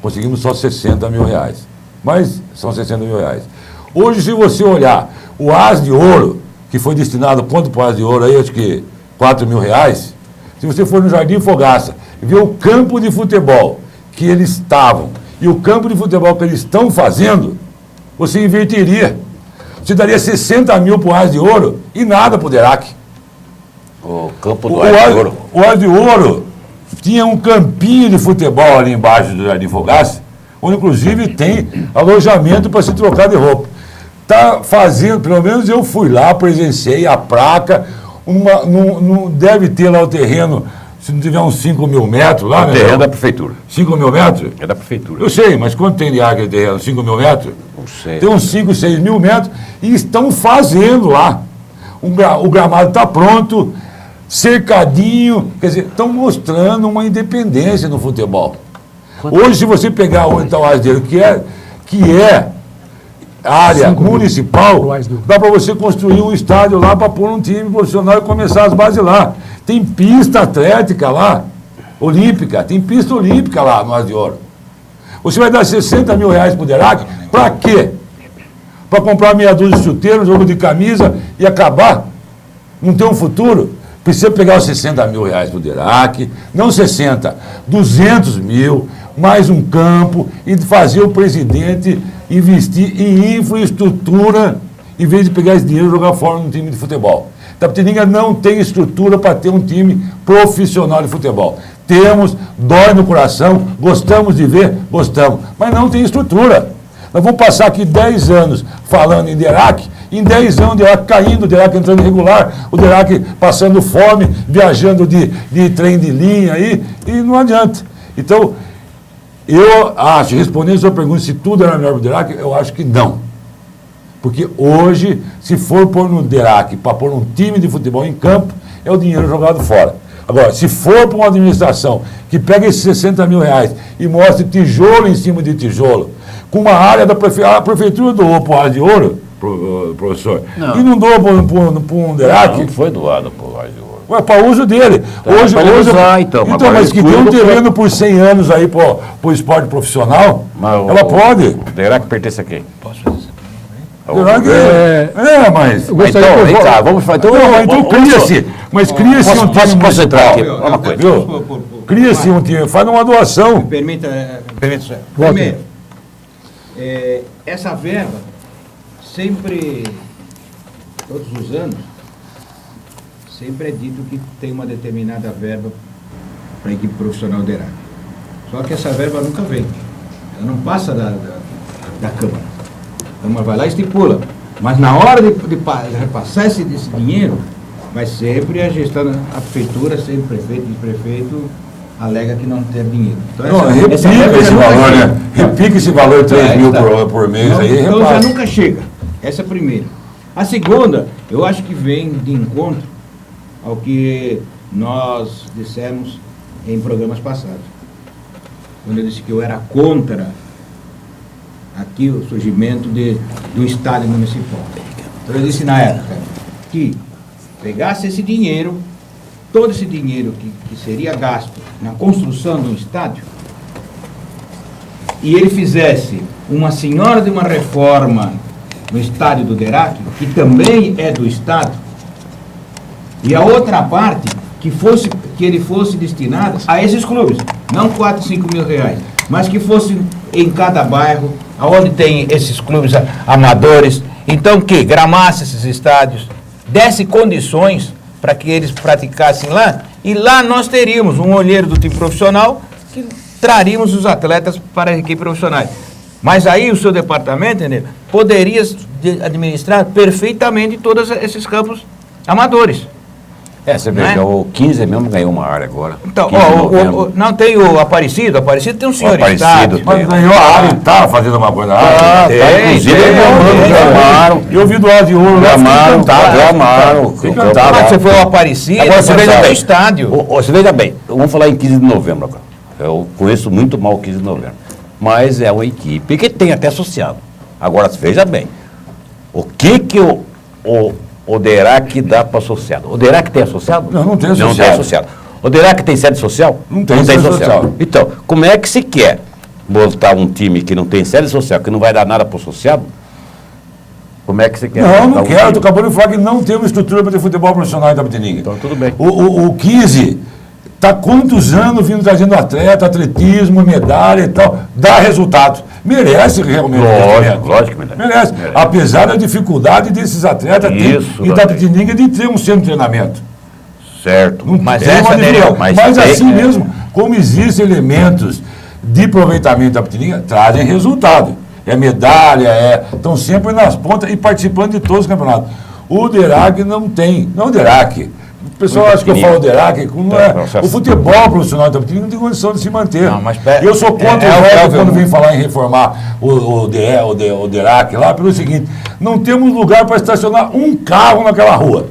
conseguimos só R$60 mil. Mas são R$60 mil. Hoje, se você olhar o As de Ouro, que foi destinado, quanto para o As de Ouro aí, acho que R$4 mil. Se você for no Jardim Fogaça ver o campo de futebol que eles estavam e o campo de futebol que eles estão fazendo, você inverteria. Você daria 60 mil para o Asa de Ouro e nada para o Derac. O campo do Asa de Ouro. O Asa de Ouro tinha um campinho de futebol ali embaixo do Jardim Fogaça, onde inclusive tem alojamento para se trocar de roupa. Está fazendo, pelo menos eu fui lá, presenciei a placa, deve ter lá o terreno, se não tiver uns 5 mil metros lá, O terreno é da prefeitura. 5 mil metros? É da prefeitura. Eu sei, mas quanto tem de área aquele terreno? 5 mil metros? Não sei. Tem uns 5, 6 mil metros e estão fazendo lá. O gramado está pronto, cercadinho, quer dizer, estão mostrando uma independência no futebol. Hoje, se você pegar o Asa de Ouro, que é área 5 mil municipal, pro Asa de Ouro. dá para você construir um estádio lá para pôr um time profissional e começar as bases lá. Tem pista atlética lá, olímpica, tem pista olímpica lá no Asa de Ouro. Você vai dar 60 mil reais para o Derac, para quê? Para comprar meia dúzia de chuteiro, jogo de camisa e acabar? Não tem um futuro? Precisa pegar os 60 mil reais para o Derac, não 60, 200 mil, mais um campo e fazer o presidente investir em infraestrutura em vez de pegar esse dinheiro e jogar fora num time de futebol. Itapetininga não tem estrutura para ter um time profissional de futebol. Temos, dói no coração, gostamos de ver, gostamos, mas não tem estrutura. Nós vamos passar aqui 10 anos falando em Derac, em 10 anos o Derac caindo, o Derac entrando irregular, o Derac passando fome, viajando de trem de linha aí, e não adianta. Então, eu acho, respondendo a sua pergunta, se tudo era melhor para o Derac, eu acho que não. Porque hoje, se for pôr no Derac para pôr um time de futebol em campo, é o dinheiro jogado fora. Agora, se for para uma administração que pega esses 60 mil reais e mostre tijolo em cima de tijolo, com uma área da prefeitura, a prefeitura doou para o Asa de Ouro, professor, Não. e não doou para um Derac, Não foi doado para o Asa de Ouro. ué, para uso dele. Hoje, para ele usar, então. Agora mas ele que tem um cuida do- terreno por 100 anos aí para o esporte profissional, Mas ela pode. O Derac pertence a quem? Posso fazer? Derac mas... Eu gostaria Então, que vem eu cá, vamos falar. Então cria-se, mas cria-se um time Posso entrar aqui? municipal. Uma coisa. Viu? Cria-se um time, faz uma doação. Permita, senhor. Volte. Primeiro, essa verba, sempre, todos os anos, sempre é dito que tem uma determinada verba para a equipe profissional do Derac. Só que essa verba nunca vem. Ela não passa da Câmara. A Câmara vai lá e estipula. Mas na hora de repassar esse dinheiro, vai sempre a gestão, a prefeitura, sempre prefeito e prefeito, alega que não tem dinheiro. Então, Não, repica verba esse já nunca valor, chega. né? Repica esse valor de 3 mil Tá. por mês Não, aí, então já repassa. nunca chega. Essa é a primeira. A segunda, eu acho que vem de encontro ao que nós dissemos em programas passados. Quando eu disse que eu era contra aqui o surgimento do estádio municipal. Então eu disse na época que pegasse esse dinheiro, todo esse dinheiro que seria gasto na construção do estádio, e ele fizesse uma senhora de uma reforma no estádio do Derac, que também é do Estado, e a outra parte que ele fosse destinado a esses clubes, não 4, 5 mil reais, mas que fosse em cada bairro, aonde tem esses clubes amadores, então que gramasse esses estádios, desse condições para que eles praticassem lá, e lá nós teríamos um olheiro do time profissional que traríamos os atletas para a equipe profissional. Mas aí o seu departamento, entendeu, poderia administrar perfeitamente todos esses campos amadores. Você vê Né? que o 15 mesmo ganhou uma área agora. Então, 15 de novembro. não tem o Aparecido tem um senhor Aparecido estádio. tem. Mas ganhou a área e está fazendo uma coisa na área. Inclusive, gramaram. Eu vi do Asa de Ouro lá, Gramaram. Fiquei Gramaram. encantado. Você foi ao Aparecido, Agora você veja tem bem. estádio. Você veja bem, vamos falar em 15 de novembro agora. Eu conheço muito mal o 15 de novembro. Mas é uma equipe que tem até associado. Agora, veja bem, o que o Derac dá para associado? O Derac tem associado? Não tem associado. Não tem associado. O Derac tem sede social? Não tem sede social. Então, como é que se quer botar um time que não tem sede social, que não vai dar nada para o associado? Como é que você quer? Não, botar não um quero. time? Tu acabou de falar que não tem uma estrutura para ter futebol profissional em Itapetininga. Então, tudo bem. O 15 Está quantos anos vindo trazendo atleta, atletismo, medalha e tal, dá resultado. Merece realmente. Lógico que merece. Apesar da dificuldade desses atletas Itapetininga de ter um centro de treinamento. Certo. Mas assim mesmo, como existem elementos de aproveitamento da Itapetininga, trazem resultado. É medalha, estão sempre nas pontas e participando de todos os campeonatos. O DERAC não tem. Não o DERAC. O pessoal acha que eu falo DERAC, não é. O futebol profissional de Itapetininga não tem condição de se manter. Não, mas eu sou contra o quando vem falar em reformar o DERAC lá, pelo seguinte, não temos lugar para estacionar um carro naquela rua.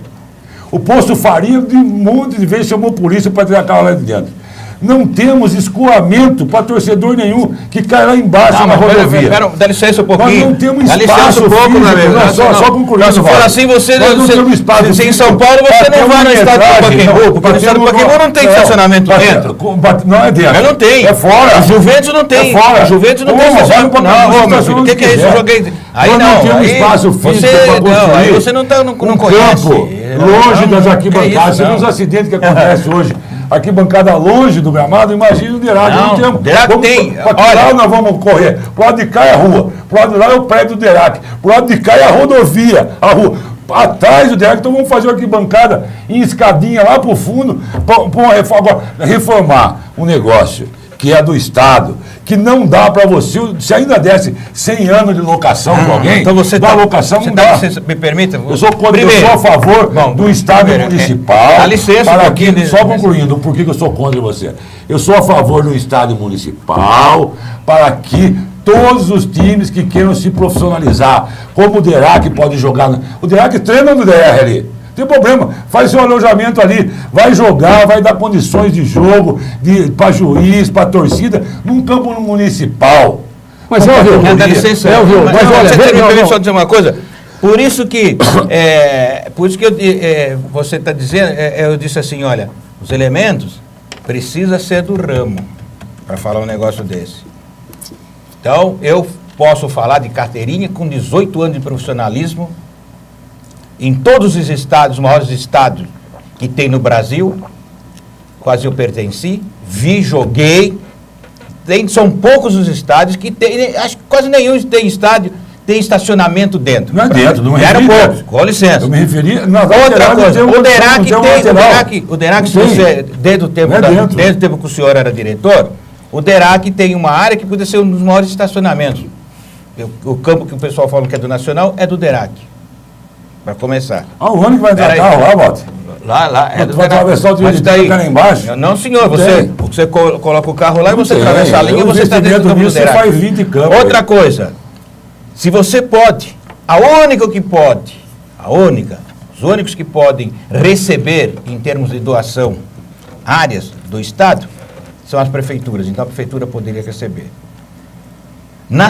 O posto Faria, de um monte de vezes, chamou polícia para tirar carro lá de dentro. Não temos escoamento para torcedor nenhum que cai lá embaixo na rodovia. Dá licença um pouquinho. Nós não temos espaço físico. Só concluindo. Se for assim, você em São Paulo, você não vai no estádio do Pacaembu, porque no estádio do Pacaembu não tem estacionamento dentro. Não é dentro. Mas não tem. É fora. O Juventus não tem. É fora. O Juventus não tem estacionamento. Não, meu filho, o que é isso? Eu joguei. Aí não. Não tem espaço físico para construir. Aí você não conhece. Longe das arquibancadas. Você viu os acidentes que acontecem hoje? Arquibancada longe do gramado, imagina o DERAC. Não temos. DERAC tem. Para que lado nós vamos correr? Pro lado de cá é a rua. Pro lado de lá é o prédio do DERAC. Pro lado de cá é a rodovia, a rua. Atrás do DERAC, então vamos fazer uma arquibancada em escadinha lá pro fundo, para reformar um negócio que é do Estado, que não dá para você, se ainda desse 100 anos de locação para alguém, então você da locação não dá. Me permita? Eu sou a favor do Estado municipal. Dá licença só concluindo, por que eu sou contra você? Eu sou a favor do Estado municipal para que todos os times que queiram se profissionalizar, como o DERAC pode jogar. O DERAC treina no DR ali. Não tem problema, faz seu alojamento ali, vai jogar, vai dar condições de jogo para juiz, para torcida, num campo municipal. Mas dá licença. Mas só dizer uma coisa. Por isso que você está dizendo, eu disse assim, olha, os elementos precisa ser do ramo para falar um negócio desse. Então, eu posso falar de carteirinha com 18 anos de profissionalismo em todos os estádios, os maiores estádios que tem no Brasil, quase eu pertenci, joguei. São poucos os estádios que tem, acho que quase nenhum tem estádio, tem estacionamento dentro. Não é dentro, não me referi. Era pouco, com licença. Eu me referi... Outra coisa, o DERAC, se você, desde o tempo que o senhor era diretor, o DERAC tem uma área que podia ser um dos maiores estacionamentos. O campo que o pessoal fala que é do Nacional é do DERAC. Para começar. O ano que vai entrar carro lá, Bote? Lá. Tu vai atravessar o direito de lá embaixo? Não, senhor. Você coloca o carro lá e você atravessa a linha e você está dentro do campo do DERAC. Você faz 20 campos. Outra coisa. Se você pode, os únicos que podem receber, em termos de doação, áreas do Estado, são as prefeituras. Então a prefeitura poderia receber. Na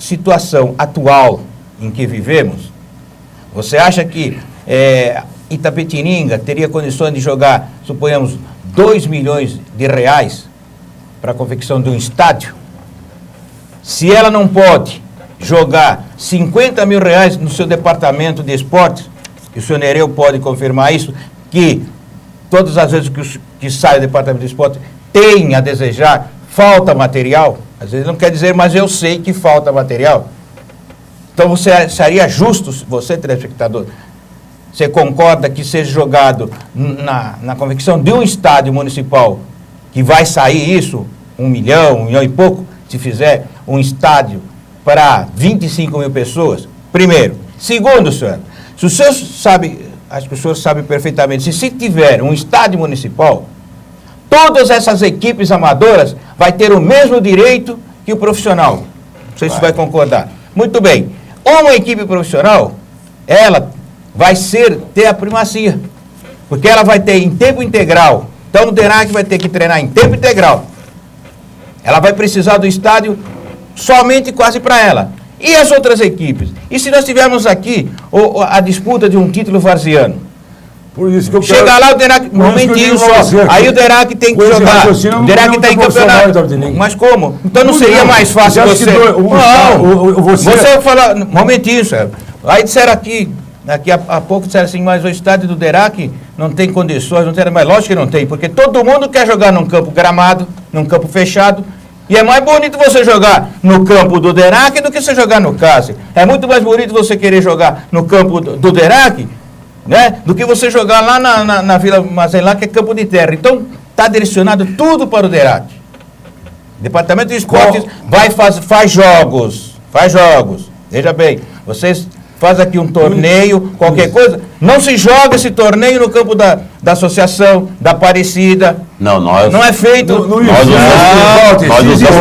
situação atual em que vivemos, você acha que Itapetininga teria condições de jogar, suponhamos, 2 milhões de reais para a confecção de um estádio? Se ela não pode jogar 50 mil reais no seu departamento de esportes, e o senhor Nereu pode confirmar isso, que todas as vezes que sai do departamento de esportes tem a desejar, falta material, às vezes não quer dizer, mas eu sei que falta material. Então, você seria justo, você, telespectador, você concorda que seja jogado na convicção de um estádio municipal, que vai sair isso, 1 milhão e pouco, se fizer um estádio para 25 mil pessoas? Primeiro. Segundo, senhor, se o senhor sabe, acho que o senhor sabe perfeitamente, se tiver um estádio municipal, todas essas equipes amadoras vai ter o mesmo direito que o profissional. Não sei se vai concordar. Muito bem. Uma equipe profissional, ela vai ter a primacia, porque ela vai ter em tempo integral. Então, o DERAC vai ter que treinar em tempo integral. Ela vai precisar do estádio somente quase para ela. E as outras equipes? E se nós tivermos aqui a disputa de um título varziano? Por isso que eu chega quero... lá, o DERAC, momentinho só. Aí o DERAC tem que jogar. O DERAC tem campeonato. Mas como? Então não seria mais fácil você... Você falar... Momentinho, senhor. Aí disseram aqui, Daqui a pouco disseram assim, mas o estádio do Derac não tem condições, não tem, mas lógico que não tem, porque todo mundo quer jogar num campo gramado, num campo fechado, e é mais bonito você jogar no campo do Derac do que você jogar no Cássio. É muito mais bonito você querer jogar no campo do Derac, né, do que você jogar lá na Vila Mazen, que é campo de terra. Então, está direcionado tudo para o Derac. Departamento de Esportes faz jogos. Veja bem, vocês fazem aqui um torneio, qualquer coisa, não se joga esse torneio no campo da associação, da Aparecida. Não é feito. O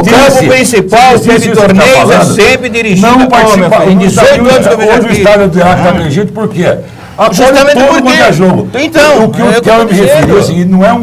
campo principal de torneios é sempre dirigido. Não participa. Em 18 anos que eu vejo hoje o aqui. estádio do Derac está dirigido por quê? Justamente todo porque quanto é jogo. Então, o que eu quero me referir assim, não é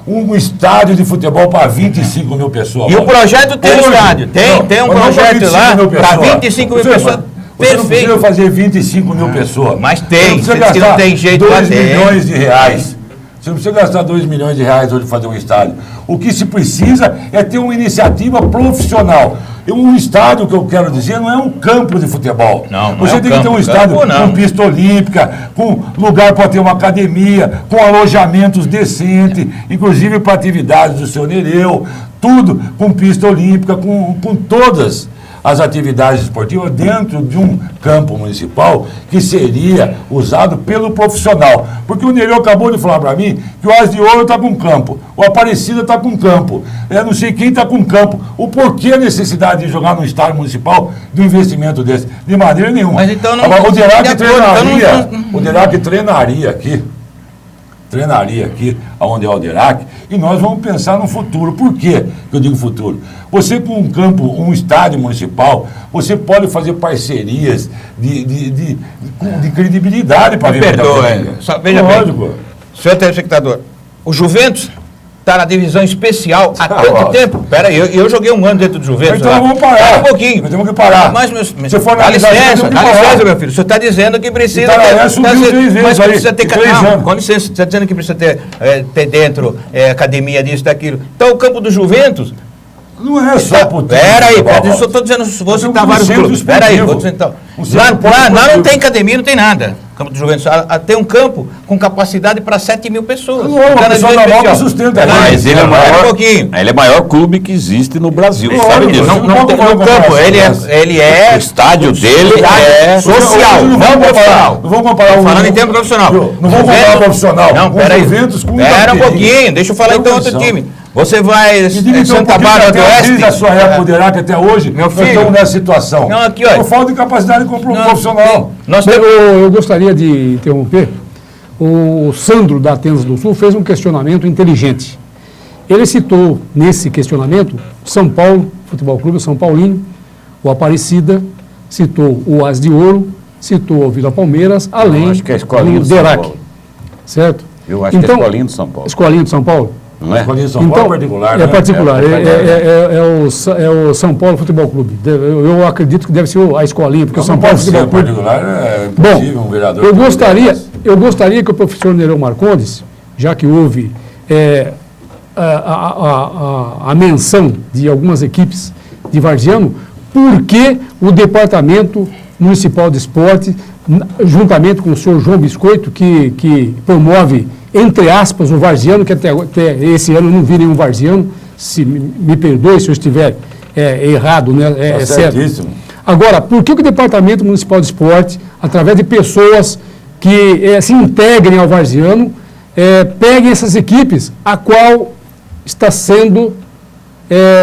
um estádio de futebol para 25 mil pessoas. E o projeto tem estádio. Tem um projeto lá para 25 mil pessoas. Você não precisa fazer 25 mil pessoas. Mas tem, você se não tem jeito lá 2 milhões de reais. Você não precisa gastar 2 milhões de reais hoje para fazer um estádio. O que se precisa é ter uma iniciativa profissional. Um estádio, que eu quero dizer, não é um campo de futebol. Você tem que ter um estádio com pista olímpica, com lugar para ter uma academia, com alojamentos decentes, inclusive para atividades do seu Nereu, tudo com pista olímpica, com todas as atividades esportivas dentro de um campo municipal que seria usado pelo profissional. Porque o Nereu acabou de falar para mim que o As de Ouro está com campo, o Aparecida está com campo, não sei quem está com campo. O porquê a necessidade de jogar no estádio municipal de um investimento desse? De maneira nenhuma. Mas então não, agora, o Derac treinaria, então o Derac treinaria aqui, onde é o Derac, e nós vamos pensar no futuro. Por quê que eu digo futuro? Você com um campo, um estádio municipal, você pode fazer parcerias de credibilidade para ver. Veja bem, senhor telespectador, o Juventus está na divisão especial há tanto tempo. Espera aí, eu joguei um ano dentro do Juventus. Então vamos parar. Espera um pouquinho. Nós temos que parar. Mas, se for dá licença, meu filho. O senhor está dizendo que precisa ter... Com licença, você está dizendo que precisa ter dentro academia disso, daquilo. Então o campo do Juventus... Não é só por Pera aí, eu só estou dizendo, vou citar vários clubes. Espera aí, vou dizer então. Lá não tem academia, não tem nada. Campo do Juventus tem um campo com capacidade para 7 mil pessoas. Uma pessoa da Moca sustenta. Mas ele é o maior clube que existe no Brasil. Sabe disso? Não tem no campo, ele é... O estádio dele é social, não profissional. Não vamos comparar o... Falando em termos profissional. Não vamos comparar o profissional. Não, pera aí. Espera um pouquinho, deixa eu falar então outro time. Você vai Santa Bárbara do Oeste. Desde a sua época, o Derac até hoje, meu filho, nós estamos nessa situação. Não, aqui, olha. Por falta de capacidade profissional. Eu gostaria de interromper. O Sandro, da Atenas do Sul, fez um questionamento inteligente. Ele citou, nesse questionamento, São Paulo, Futebol Clube, São Paulino, o Aparecida, citou o As de Ouro, citou o Vila Palmeiras, além do Derac. Certo? Eu acho que é a Escolinha do São Paulo. Escolinha do São Paulo? Não é? Escolinha do São Paulo é particular, né? É particular. É o São Paulo Futebol Clube. Eu acredito que deve ser a Escolinha, porque o São Paulo Futebol Clube... particular é impossível. Bom, um vereador... Eu gostaria que o professor Nereu Marcondes, já que houve a menção de algumas equipes de varziano, por que o Departamento Municipal de Esporte, juntamente com o senhor João Biscoito, que promove, entre aspas, o varziano, que até esse ano eu não vi nenhum varziano, se me perdoe se eu estiver errado, né? É certo. Agora, por que o Departamento Municipal de Esporte, através de pessoas que se integrem ao varziano, peguem essas equipes, a qual está sendo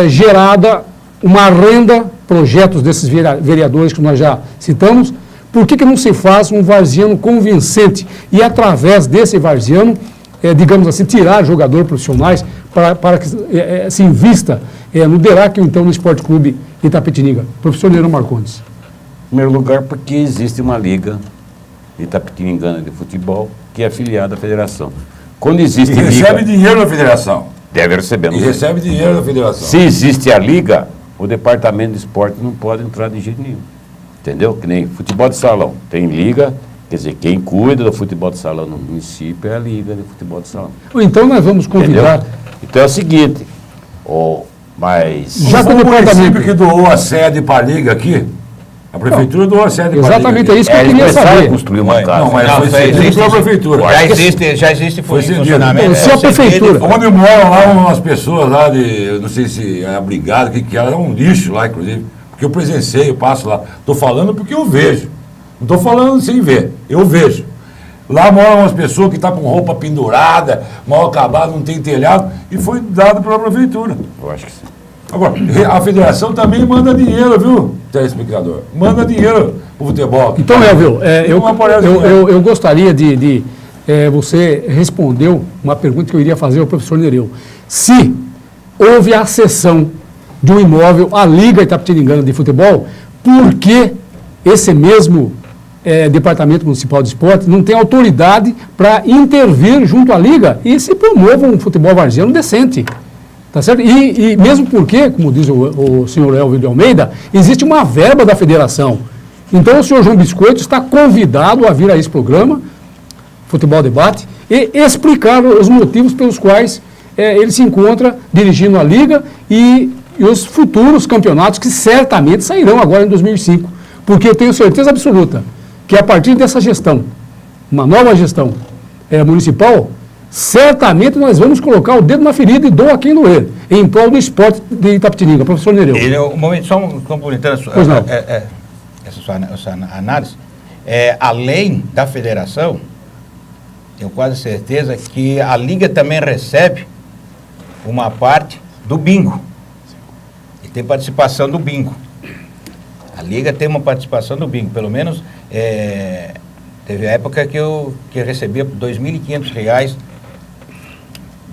gerada uma renda, projetos desses vereadores que nós já citamos, por que não se faz um varziano convincente e, através desse varziano, digamos assim, tirar jogadores profissionais para que se invista no Derac ou então no Esporte Clube Itapetininga? Professor Nereu Marcondes. Em primeiro lugar, porque existe uma liga Itapetiningana de futebol que é afiliada à federação. Quando existe liga... recebe dinheiro da federação. Deve receber. E recebe dinheiro da federação. Se existe a liga, o departamento de esporte não pode entrar de jeito nenhum. Entendeu? Que nem futebol de salão. Tem liga, quer dizer, quem cuida do futebol de salão no município é a liga de futebol de salão. Então nós vamos convidar... Entendeu? Então é o seguinte, mas... Já que o município que doou a sede para a liga aqui, A prefeitura doou a sede. Exatamente, é isso que eu Eles queria começaram a saber. construir uma casa. Não, mas Não, foi cedido pela prefeitura. Já existe Foi em cedido. funcionamento. Então, se a prefeitura- Onde moram lá umas pessoas lá de, eu não sei se é abrigado, o que era um lixo lá, inclusive. Porque eu presenciei, eu passo lá. Estou falando porque eu vejo. Não estou falando sem ver, eu vejo. Lá moram umas pessoas que estão com roupa pendurada, mal acabado, não tem telhado, e foi dado pela prefeitura. Eu acho que sim. Agora, a federação também manda dinheiro, viu, telespectador? Manda dinheiro pro futebol. Então, Elvio, Não aparece dinheiro. eu gostaria de você respondeu uma pergunta que eu iria fazer ao professor Nereu. Se houve a cessão de um imóvel à Liga Itapetininga de Futebol, por que esse mesmo Departamento Municipal de Esportes não tem autoridade para intervir junto à Liga e se promova um futebol varziano decente? Tá certo? E mesmo porque, como diz o senhor Elvio de Almeida, existe uma verba da federação. Então o senhor João Biscoito está convidado a vir a esse programa, Futebol Debate, e explicar os motivos pelos quais ele se encontra dirigindo a Liga e os futuros campeonatos que certamente sairão agora em 2005. Porque eu tenho certeza absoluta que a partir dessa gestão, uma nova gestão municipal, certamente nós vamos colocar o dedo na ferida e doa quem doer, em prol do esporte de Itapetininga. Professor Nereu. Um momento, só complementando Pois não. essa sua análise, além da federação, tenho quase certeza que a Liga também recebe uma parte do bingo. E tem participação do bingo. A Liga tem uma participação do bingo, pelo menos teve a época que eu recebia R$ 2.500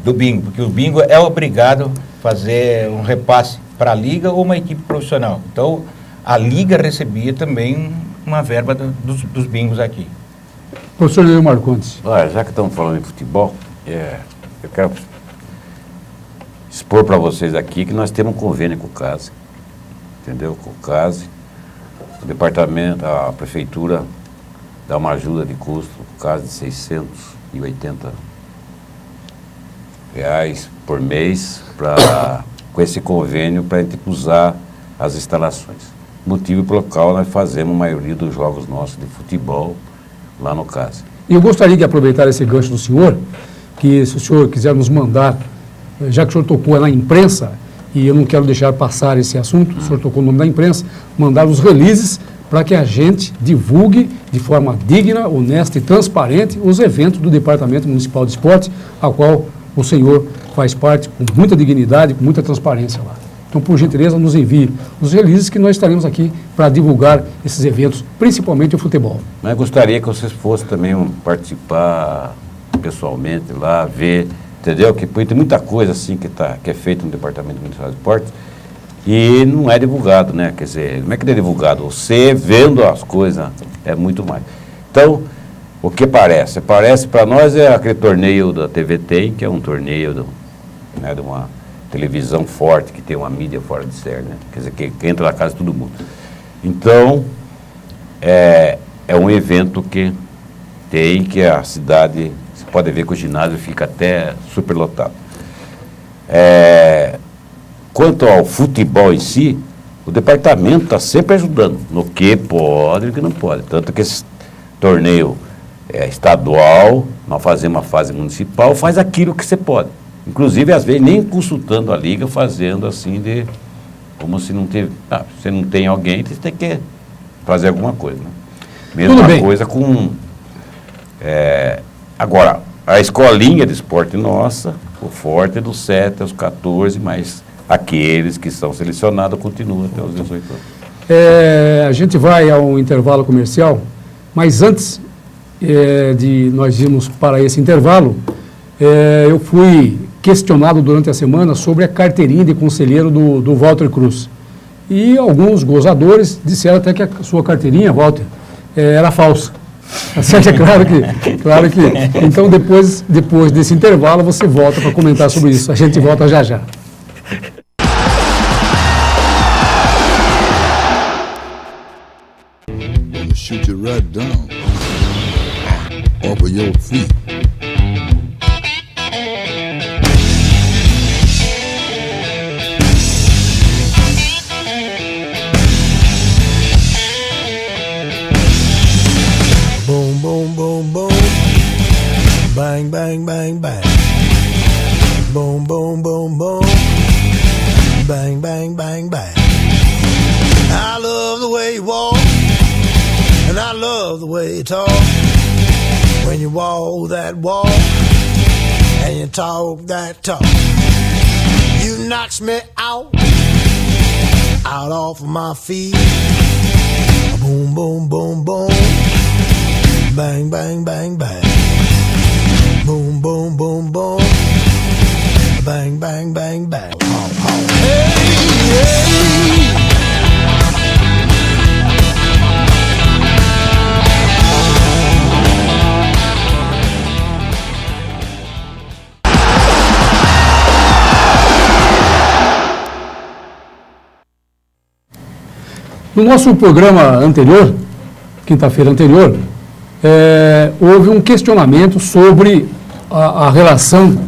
do bingo, porque o bingo é obrigado a fazer um repasse para a Liga ou uma equipe profissional. Então, a Liga recebia também uma verba dos bingos aqui. Professor Nereu Marcondes. Olha, já que estamos falando em futebol, eu quero expor para vocês aqui que nós temos um convênio com o CASE, entendeu? Com o CASE, o departamento, a prefeitura dá uma ajuda de custo, no caso de R$680 por mês, com esse convênio para a gente usar as instalações. Motivo pelo qual nós fazemos a maioria dos jogos nossos de futebol lá no CASE. E eu gostaria de aproveitar esse gancho do senhor, que se o senhor quiser nos mandar, já que o senhor tocou na imprensa, e eu não quero deixar passar esse assunto, o senhor tocou no nome da imprensa, mandar os releases para que a gente divulgue de forma digna, honesta e transparente os eventos do Departamento Municipal de Esporte, a qual o senhor faz parte com muita dignidade, com muita transparência lá. Então, por gentileza, nos envie os releases que nós estaremos aqui para divulgar esses eventos, principalmente o futebol. Mas gostaria que vocês fossem também participar pessoalmente lá, ver, entendeu? Que tem muita coisa assim que é feita no Departamento Municipal de Esportes e não é divulgado, né? Quer dizer, não é que não é divulgado, você vendo as coisas é muito mais. Então, o que parece? Parece para nós aquele torneio da TV Tem, que é um torneio de uma televisão forte, que tem uma mídia fora de série, né? Quer dizer, que entra na casa de todo mundo. Então, é um evento que tem, que a cidade, você pode ver que o ginásio fica até superlotado. Quanto ao futebol em si, o departamento está sempre ajudando no que pode e no que não pode. Tanto que esse torneio estadual, nós fazemos uma fase municipal, faz aquilo que você pode. Inclusive, às vezes, nem consultando a Liga, fazendo assim como se não teve... você não tem alguém, você tem que fazer alguma coisa. Né? Mesma coisa com... agora, a escolinha de esporte nossa, o forte é dos 7 aos 14, mas aqueles que são selecionados continuam até os 18 anos. A gente vai ao intervalo comercial, mas antes de nós irmos para esse intervalo, eu fui questionado durante a semana sobre a carteirinha de conselheiro do Walter Cruz. E alguns gozadores disseram até que a sua carteirinha, Walter, era falsa. É claro que. Então, depois desse intervalo, você volta para comentar sobre isso. A gente volta já já. Shoot you right down off of your feet. boom. Bang, bang, bang, bang. I love the way you walk, and I love the way you talk. When you walk that walk, and you talk that talk, you knocks me out off of my feet. Boom, boom, boom, boom. Bang, bang, bang, bang. Boom, boom, boom, boom. Bang, bang, bang, bang. Hey, hey. No nosso programa anterior, quinta-feira anterior, houve um questionamento sobre a relação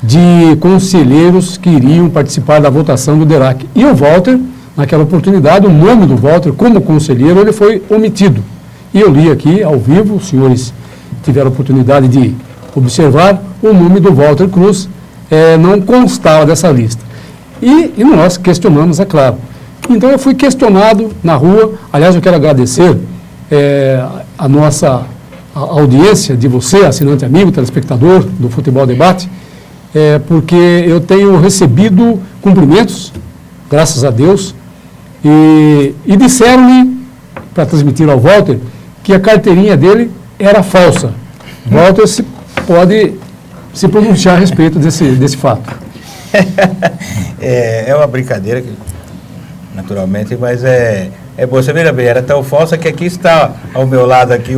de conselheiros que iriam participar da votação do DERAC. E o Walter, naquela oportunidade, o nome do Walter como conselheiro, ele foi omitido. E eu li aqui, ao vivo, os senhores tiveram a oportunidade de observar, o nome do Walter Cruz não constava dessa lista. E nós questionamos, é claro. Então eu fui questionado na rua. Aliás, eu quero agradecer a nossa audiência de você, assinante amigo, telespectador do Futebol Debate, porque eu tenho recebido cumprimentos, graças a Deus, e disseram-me, para transmitir ao Walter, que a carteirinha dele era falsa. Walter pode se pronunciar a respeito desse fato. É uma brincadeira que, naturalmente, mas é bom. Você veja bem, era tão falsa que aqui está ao meu lado aqui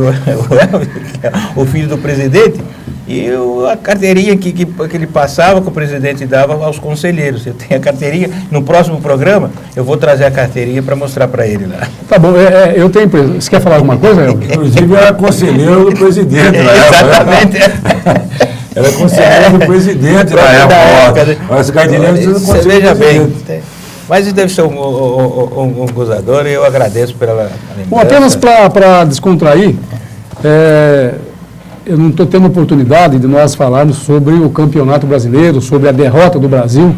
o filho do presidente e a carteirinha que ele passava, que o presidente dava aos conselheiros. Eu tenho a carteirinha, no próximo programa eu vou trazer a carteirinha para mostrar para ele lá. Tá bom, eu tenho empresa. Você quer falar alguma coisa? Inclusive era conselheiro do presidente na Exatamente. Era conselheiro do presidente na época. Mas carteirinha você veja bem. Mas isso deve ser um gozador e eu agradeço pela lembrança. Bom, apenas para descontrair, eu não estou tendo oportunidade de nós falarmos sobre o Campeonato Brasileiro, sobre a derrota do Brasil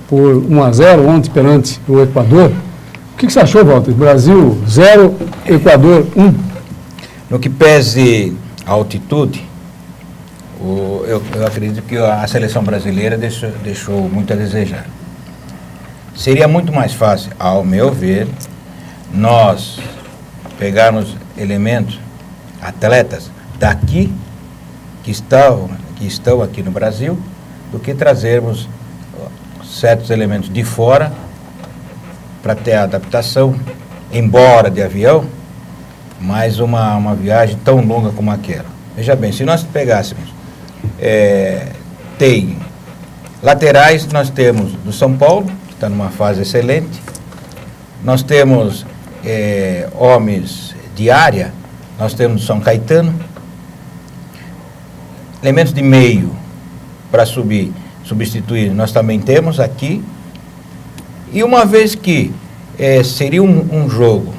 por 1-0 ontem perante o Equador. O que você achou, Walter? Brasil 0, Equador 1. No que pese a altitude, eu acredito que a seleção brasileira deixou muito a desejar. Seria muito mais fácil, ao meu ver, nós pegarmos elementos, atletas daqui, que estão aqui no Brasil, do que trazermos certos elementos de fora para ter a adaptação, embora de avião, mas uma viagem tão longa como aquela. Veja bem, se nós pegássemos, tem laterais, nós temos do São Paulo, está numa fase excelente. Nós temos homens de área, nós temos São Caetano. Elementos de meio para substituir, nós também temos aqui. E uma vez que seria um jogo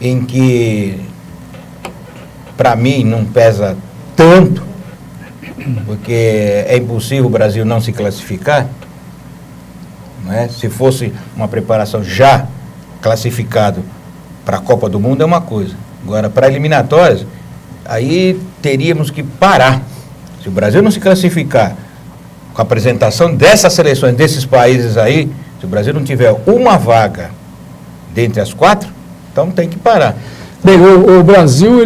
em que, para mim, não pesa tanto, porque é impossível o Brasil não se classificar. Se fosse uma preparação já classificado para a Copa do Mundo é uma coisa. Agora, para eliminatórias, aí teríamos que parar. Se o Brasil não se classificar com a apresentação dessas seleções, desses países aí, se o Brasil não tiver uma vaga dentre as 4, então tem que parar. Bem, o Brasil,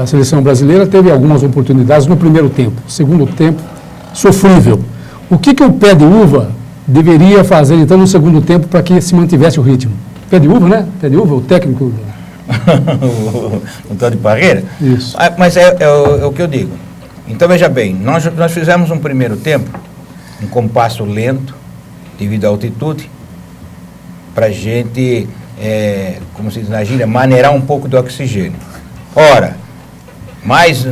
a seleção brasileira teve algumas oportunidades no primeiro tempo. Segundo tempo, sofrível. O que o pé de uva deveria fazer, então, no segundo tempo, para que se mantivesse o ritmo? Pé de uva, né? Pé de uva, o técnico. O Antônio Parreira? Isso. Mas é o que eu digo. Então, veja bem, nós fizemos um primeiro tempo, um compasso lento, devido à altitude, para a gente, como se diz na gíria, maneirar um pouco do oxigênio. Ora, mas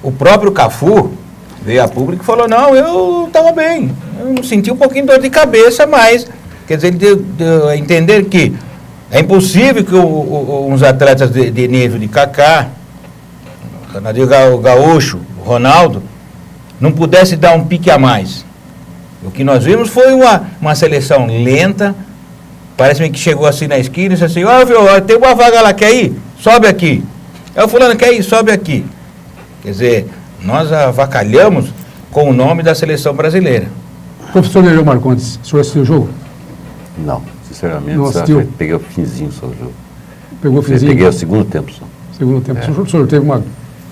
o próprio Cafu veio a público e falou, não, eu estava bem, eu senti um pouquinho de dor de cabeça, mas, quer dizer, ele deu a entender que é impossível que uns atletas de nível de Kaká, o Gaúcho, o Ronaldo, não pudesse dar um pique a mais. O que nós vimos foi uma seleção lenta, parece-me que chegou assim na esquina e disse assim, tem uma vaga lá, quer ir? Sobe aqui. O fulano quer ir? Sobe aqui. Quer dizer, nós avacalhamos com o nome da seleção brasileira. Professor Nereu Marcondes, o senhor assistiu o jogo? Não, sinceramente, Não só assistiu? peguei o finzinho só do jogo. Pegou o finzinho? Peguei o segundo tempo só. Segundo tempo. O senhor teve uma Eu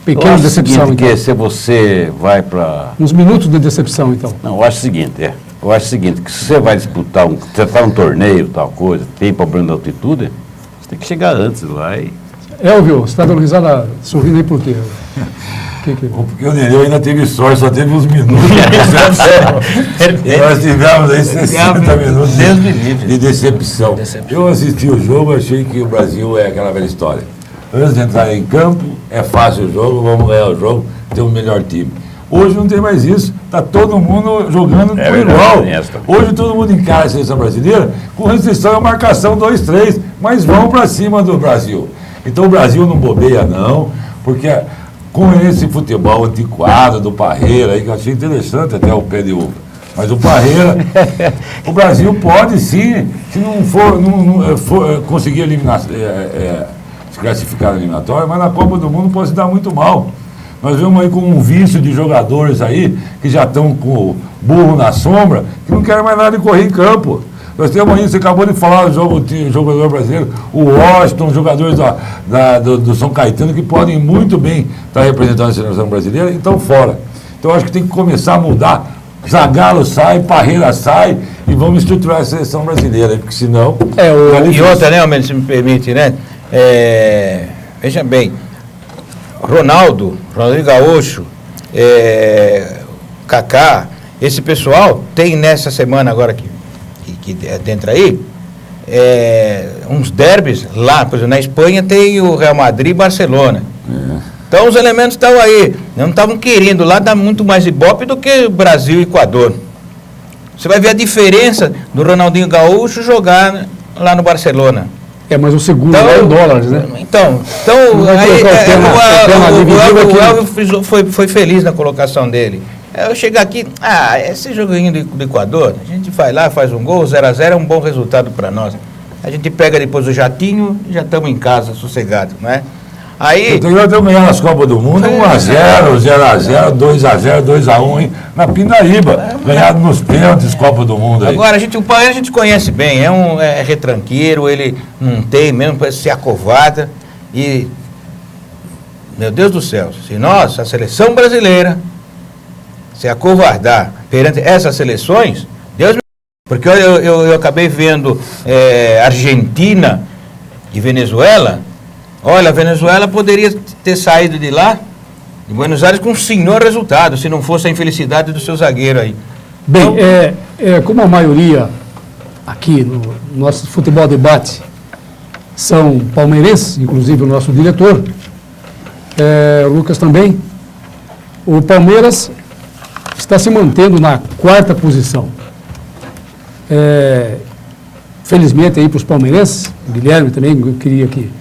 pequena acho o decepção, seguinte, então. que se você vai para... Uns minutos de decepção, então. Não, eu acho o seguinte, que se você vai disputar, você está num torneio, tal coisa, tem problema da altitude, você tem que chegar antes lá e... Elvio, você está dando risada sorrindo aí por quê? Porque o Nereu ainda teve sorte, só teve uns minutos de decepção. E nós tivemos aí 60 minutos de decepção. Eu assisti o jogo, achei que o Brasil é aquela velha história. Antes de entrar em campo, é fácil o jogo, vamos ganhar o jogo, ter um melhor time. Hoje não tem mais isso, está todo mundo jogando por igual. Hoje todo mundo encara a seleção brasileira com restrição à marcação 2-3, mas vão para cima do Brasil. Então o Brasil não bobeia não, porque com esse futebol antiquado do Parreira, aí, que eu achei interessante até o pé de uva, mas o Parreira, o Brasil pode sim, se não for conseguir eliminar, se classificar na eliminatória, mas na Copa do Mundo pode se dar muito mal. Nós vemos aí com um vício de jogadores aí, que já estão com o burro na sombra, que não querem mais nada de correr em campo. Nós temos aí, você acabou de falar do jogador brasileiro, o Washington, jogadores do São Caetano, que podem muito bem estar representando a seleção brasileira e estão fora. Então acho que tem que começar a mudar. Zagallo sai, Parreira sai e vamos estruturar a seleção brasileira, porque senão... E outra, né, Almeida, se me permite, né? Veja bem, Ronaldinho Gaúcho, Kaká, esse pessoal tem nessa semana agora que dentro aí, uns derbys lá, por exemplo, na Espanha tem o Real Madrid e Barcelona. Então os elementos estavam aí, não estavam querendo, lá dá muito mais ibope do que Brasil e Equador. Você vai ver a diferença do Ronaldinho Gaúcho jogar lá no Barcelona. Mas o segundo é em dólares, né? Então aí, o Elvio foi feliz na colocação dele. Eu chegar aqui, esse joguinho do Equador, a gente vai lá, faz um gol, 0-0 é um bom resultado para nós. A gente pega depois o jatinho e já estamos em casa, sossegados, não é? Aí... Então nós estamos ganhando as Copas do Mundo 1-0, 0-0, 2-0, 2-1, na Pindaíba, ganhado nos pênaltis, Copa do Mundo aí. Agora, o Palmeiras a gente conhece bem, é retranqueiro, ele não tem mesmo, parece se acovarda e... Meu Deus do céu, se nós, a seleção brasileira, se acovardar perante essas seleções, Deus me... Porque eu acabei vendo Argentina e Venezuela. Olha, a Venezuela poderia ter saído de lá, de Buenos Aires, com um senhor resultado, se não fosse a infelicidade do seu zagueiro aí. Bem, como a maioria aqui no nosso Futebol Debate são palmeirenses, inclusive o nosso diretor, o Lucas também, o Palmeiras está se mantendo na 4ª posição. Felizmente aí para os palmeirenses, o Guilherme também, eu queria que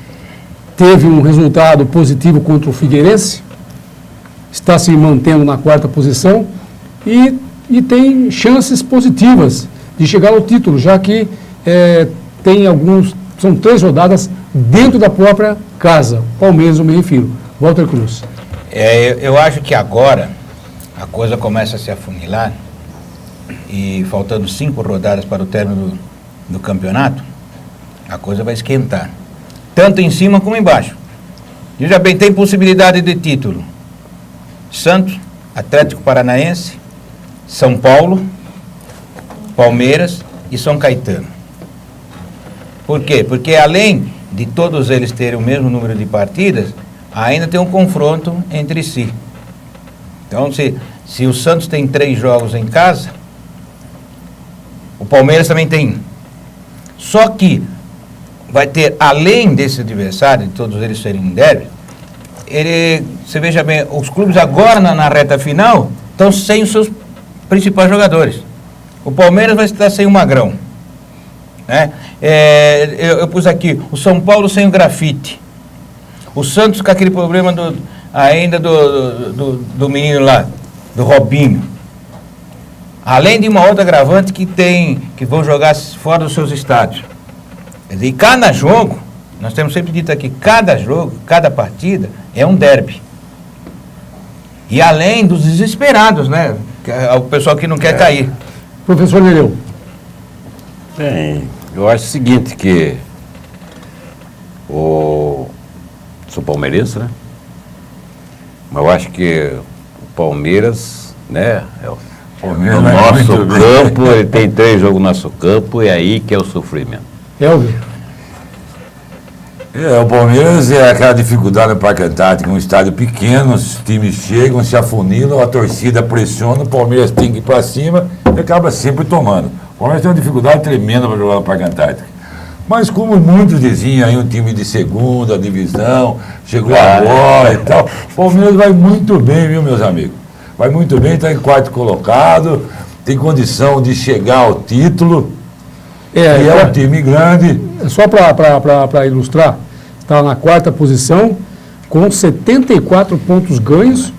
teve um resultado positivo contra o Figueirense, está se mantendo na 4ª posição e tem chances positivas de chegar ao título, já que são 3 rodadas dentro da própria casa, Palmeiras eu me refiro. Walter Cruz. Eu acho que agora a coisa começa a se afunilar e faltando 5 rodadas para o término do campeonato, a coisa vai esquentar. Tanto em cima como embaixo. E já bem, tem possibilidade de título. Santos, Atlético Paranaense, São Paulo, Palmeiras e São Caetano. Por quê? Porque além de todos eles terem o mesmo número de partidas, ainda tem um confronto entre si. Então, se o Santos tem 3 jogos em casa, o Palmeiras também tem. Só que vai ter, além desse adversário, de todos eles serem em derby, você veja bem, os clubes agora na reta final estão sem os seus principais jogadores. O Palmeiras vai estar sem o Magrão, né? Eu pus aqui, o São Paulo sem o Grafite, o Santos com aquele problema do menino lá, do Robinho. Além de uma outra agravante que vão jogar fora dos seus estádios. Quer dizer, e cada jogo, nós temos sempre dito aqui, cada jogo, cada partida é um derby. E além dos desesperados, né? Que é o pessoal que não quer cair. Professor Nereu. Bem, eu acho o seguinte, que sou palmeirense, né? Mas eu acho que o Palmeiras, né? Palmeiras No vai nosso muito bem. campo, ele tem 3 jogos no nosso campo, e aí que é o sofrimento. Elvio. O Palmeiras é aquela dificuldade no Parque Antártico, um estádio pequeno, os times chegam, se afunilam, a torcida pressiona, o Palmeiras tem que ir para cima e acaba sempre tomando. O Palmeiras tem uma dificuldade tremenda para jogar no Parque Antártico. Mas como muitos diziam aí, um time de segunda divisão, chegou agora e tal, o Palmeiras vai muito bem, viu, meus amigos? Vai muito bem, está em 4º colocado, tem condição de chegar ao título, e é um time grande. Só para ilustrar, está na 4ª posição, com 74 pontos ganhos,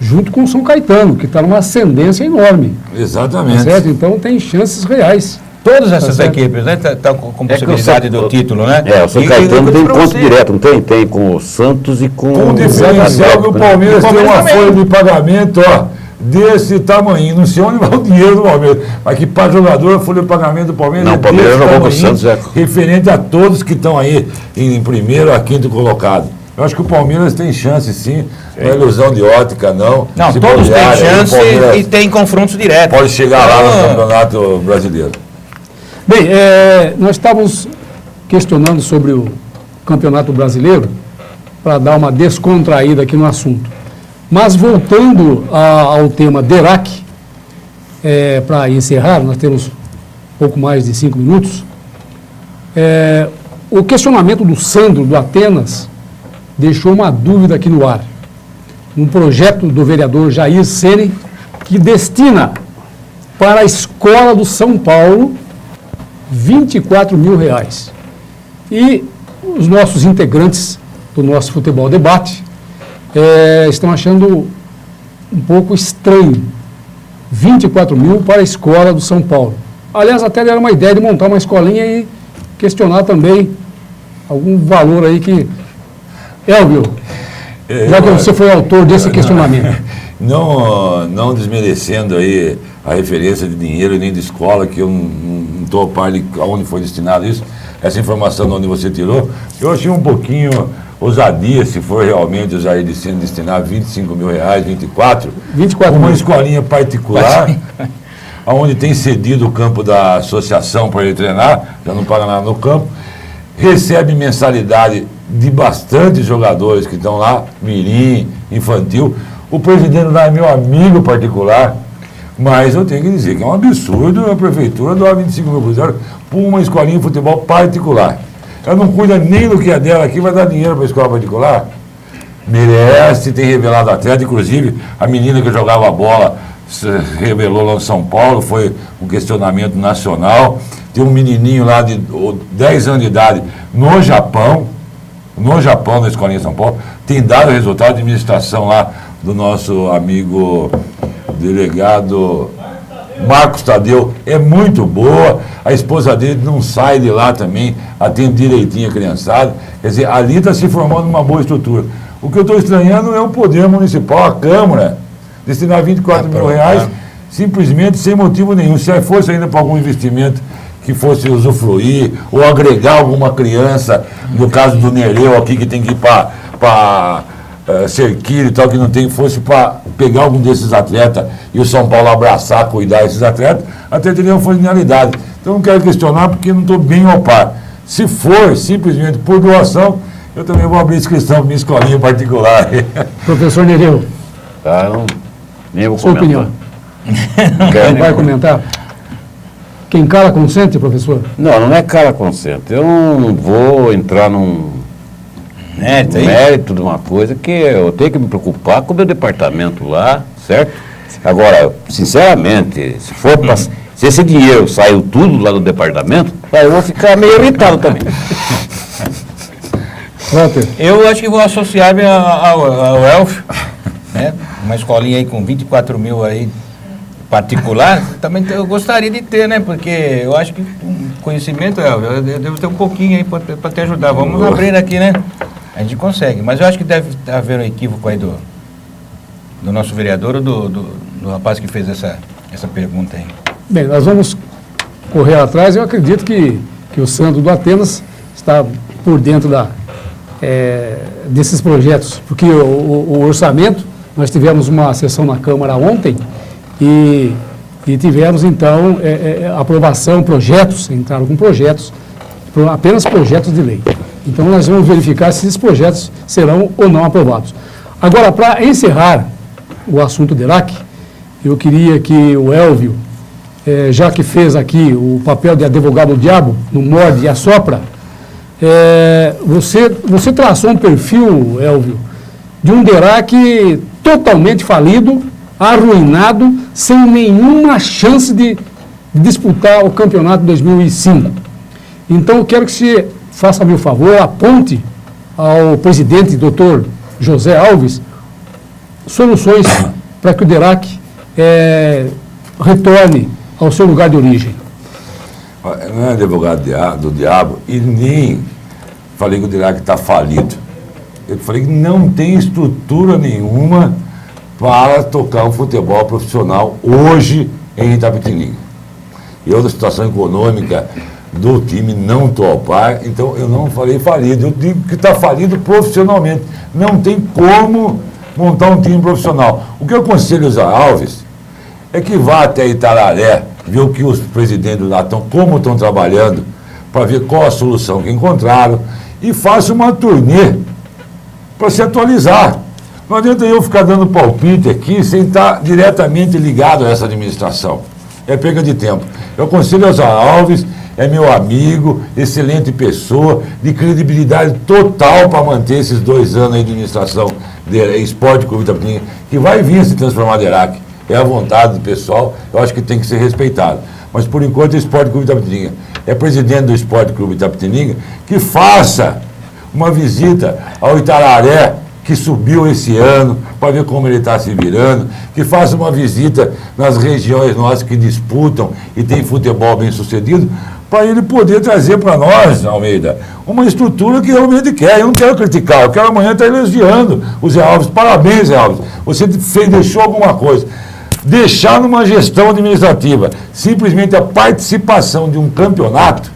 junto com o São Caetano, que está numa ascendência enorme. Exatamente. Tá certo? Então tem chances reais. Todas essas Tá certo. equipes, né? Tá com É que possibilidade do título, né? O São E Caetano eu tem digo pra encontro você, direto, não tem? Tem com o Santos e com Com o diferencial que o Palmeiras tem uma folha de pagamento, ó, desse tamanho. Não sei onde vai o dinheiro do Palmeiras, mas que para jogador a folha de pagamento do Palmeiras Não, é o Palmeiras desse jogou com o tamanho, Santos, referente a todos que estão aí em 1º a 5º colocado. Eu acho que o Palmeiras tem chance, sim. Não é ilusão de ótica, não. Não, Se todos têm bobear, aí o chance Palmeiras e tem confrontos diretos. pode chegar lá no Campeonato Brasileiro. Bem, nós estávamos questionando sobre o Campeonato Brasileiro, para dar uma descontraída aqui no assunto. Mas voltando ao tema DERAC, para encerrar, nós temos pouco mais de 5 minutos, o questionamento do Sandro, do Atenas, deixou uma dúvida aqui no ar. Um projeto do vereador Jair Ceni, que destina para a Escola do São Paulo R$24 mil. E os nossos integrantes do nosso Futebol Debate estão achando um pouco estranho 24 mil para a Escola do São Paulo. Aliás, até era uma ideia de montar uma escolinha e questionar também algum valor aí que... Elvio, já que você foi autor desse questionamento. Não desmerecendo aí a referência de dinheiro nem de escola, que eu não estou a par de aonde foi destinado isso, essa informação de onde você tirou, eu achei um pouquinho ousadia, se for realmente o Jair Ceni destinar R$25 mil, 24 uma mil. escolinha particular, onde tem cedido o campo da associação para ele treinar, já não paga nada no campo, recebe mensalidade de bastantes jogadores que estão lá, mirim, infantil. O presidente lá é meu amigo particular, mas eu tenho que dizer que é um absurdo a prefeitura doar 25 mil cruzeiros por uma escolinha de futebol particular. Ela não cuida nem do que é dela aqui, vai dar dinheiro para a escola particular? Merece, tem revelado atleta, inclusive a menina que jogava bola se revelou lá em São Paulo, foi um questionamento nacional. Tem um menininho lá de 10 anos de idade no Japão, na escolinha de São Paulo, tem dado resultado de administração lá do nosso amigo delegado Marcos Tadeu, é muito boa, a esposa dele não sai de lá também, atende direitinho a criançada, quer dizer, ali está se formando uma boa estrutura. O que eu estou estranhando é o poder municipal, a Câmara, destinar 24 mil reais, simplesmente sem motivo nenhum. Se fosse ainda para algum investimento que fosse usufruir, ou agregar alguma criança, no caso do Nereu aqui, que tem que ir para Cerquilho e tal, que não tem, fosse para pegar algum desses atletas e o São Paulo abraçar, cuidar desses atletas, até teria uma finalidade. Então não quero questionar porque não estou bem ao par. Se for simplesmente por doação, eu também vou abrir inscrição para minha escolinha particular. Professor Nereu, Nem vou sua comentar. opinião. Não vai comentar? Quem cala consente, professor? Não é cara consente. Eu não vou entrar num mérito de uma coisa que eu tenho que me preocupar com o meu departamento lá, certo? Agora, sinceramente, se esse dinheiro saiu tudo lá do departamento, aí eu vou ficar meio irritado também. Walter. Eu acho que vou associar-me ao Elfio, né? Uma escolinha aí com 24 mil aí particular, também eu gostaria de ter, né? Porque eu acho que conhecimento, eu devo ter um pouquinho aí para te ajudar. Vamos abrir aqui, né? A gente consegue. Mas eu acho que deve haver um equívoco aí do nosso vereador ou do rapaz que fez essa pergunta aí. Bem, nós vamos correr atrás. Eu acredito que o Sandro do Atenas está por dentro desses projetos, porque o orçamento, nós tivemos uma sessão na Câmara ontem e tivemos, então, aprovação, projetos, entraram com projetos, apenas projetos de lei. Então, nós vamos verificar se esses projetos serão ou não aprovados. Agora, para encerrar o assunto DERAC, eu queria que o Elvio, já que fez aqui o papel de advogado do diabo, no morde e assopra, você traçou um perfil, Elvio, de um DERAC totalmente falido, arruinado, sem nenhuma chance de disputar o campeonato de 2005. Então, eu quero que você faça-me o favor, aponte ao presidente, doutor José Alves, soluções para que o DERAC retorne ao seu lugar de origem. Não é advogado do diabo e nem falei que o DERAC está falido. Eu falei que não tem estrutura nenhuma para tocar o futebol profissional hoje em Itapetininga. E outra situação econômica do time não topar, então eu não falei falido, eu digo que está falido profissionalmente. Não tem como montar um time profissional. O que eu aconselho o Zé Alves é que vá até Itararé, ver o que os presidentes lá estão, como estão trabalhando, para ver qual a solução que encontraram, e faça uma turnê para se atualizar. Não adianta eu ficar dando palpite aqui sem estar diretamente ligado a essa administração. É perda de tempo. Eu aconselho ao Zé Alves, é meu amigo, excelente pessoa, de credibilidade total para manter esses 2 anos aí de administração de Esporte Clube Itapetininga, que vai vir a se transformar em DERAC. É a vontade do pessoal, eu acho que tem que ser respeitado. Mas, por enquanto, o Esporte Clube Itapetininga é presidente do Esporte Clube Itapetininga, que faça uma visita ao Itararé, que subiu esse ano, para ver como ele está se virando, que faça uma visita nas regiões nossas que disputam e tem futebol bem sucedido, para ele poder trazer para nós, Almeida, uma estrutura que realmente quer. Eu não quero criticar, eu quero amanhã estar elogiando o Zé Alves. Parabéns, Zé Alves. Você deixou alguma coisa. Deixar numa gestão administrativa simplesmente a participação de um campeonato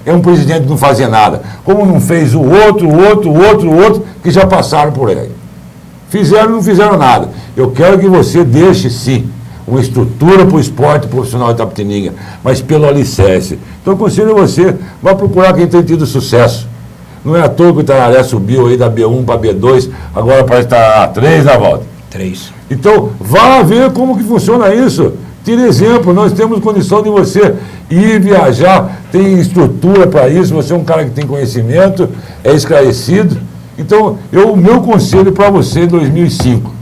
é um presidente não fazer nada, como não fez o outro, que já passaram por aí. Fizeram, não fizeram nada. Eu quero que você deixe, sim, uma estrutura para o esporte profissional de Itapetininga, mas pelo alicerce. Então, eu aconselho você, vá procurar quem tem tido sucesso. Não é à toa que o Itararé subiu aí da B1 para B2, agora parece estar A3 na volta. 3. Então, vá ver como que funciona isso. Tire exemplo, nós temos condição de você ir viajar, tem estrutura para isso, você é um cara que tem conhecimento, é esclarecido. Então, o meu conselho para você em 2005,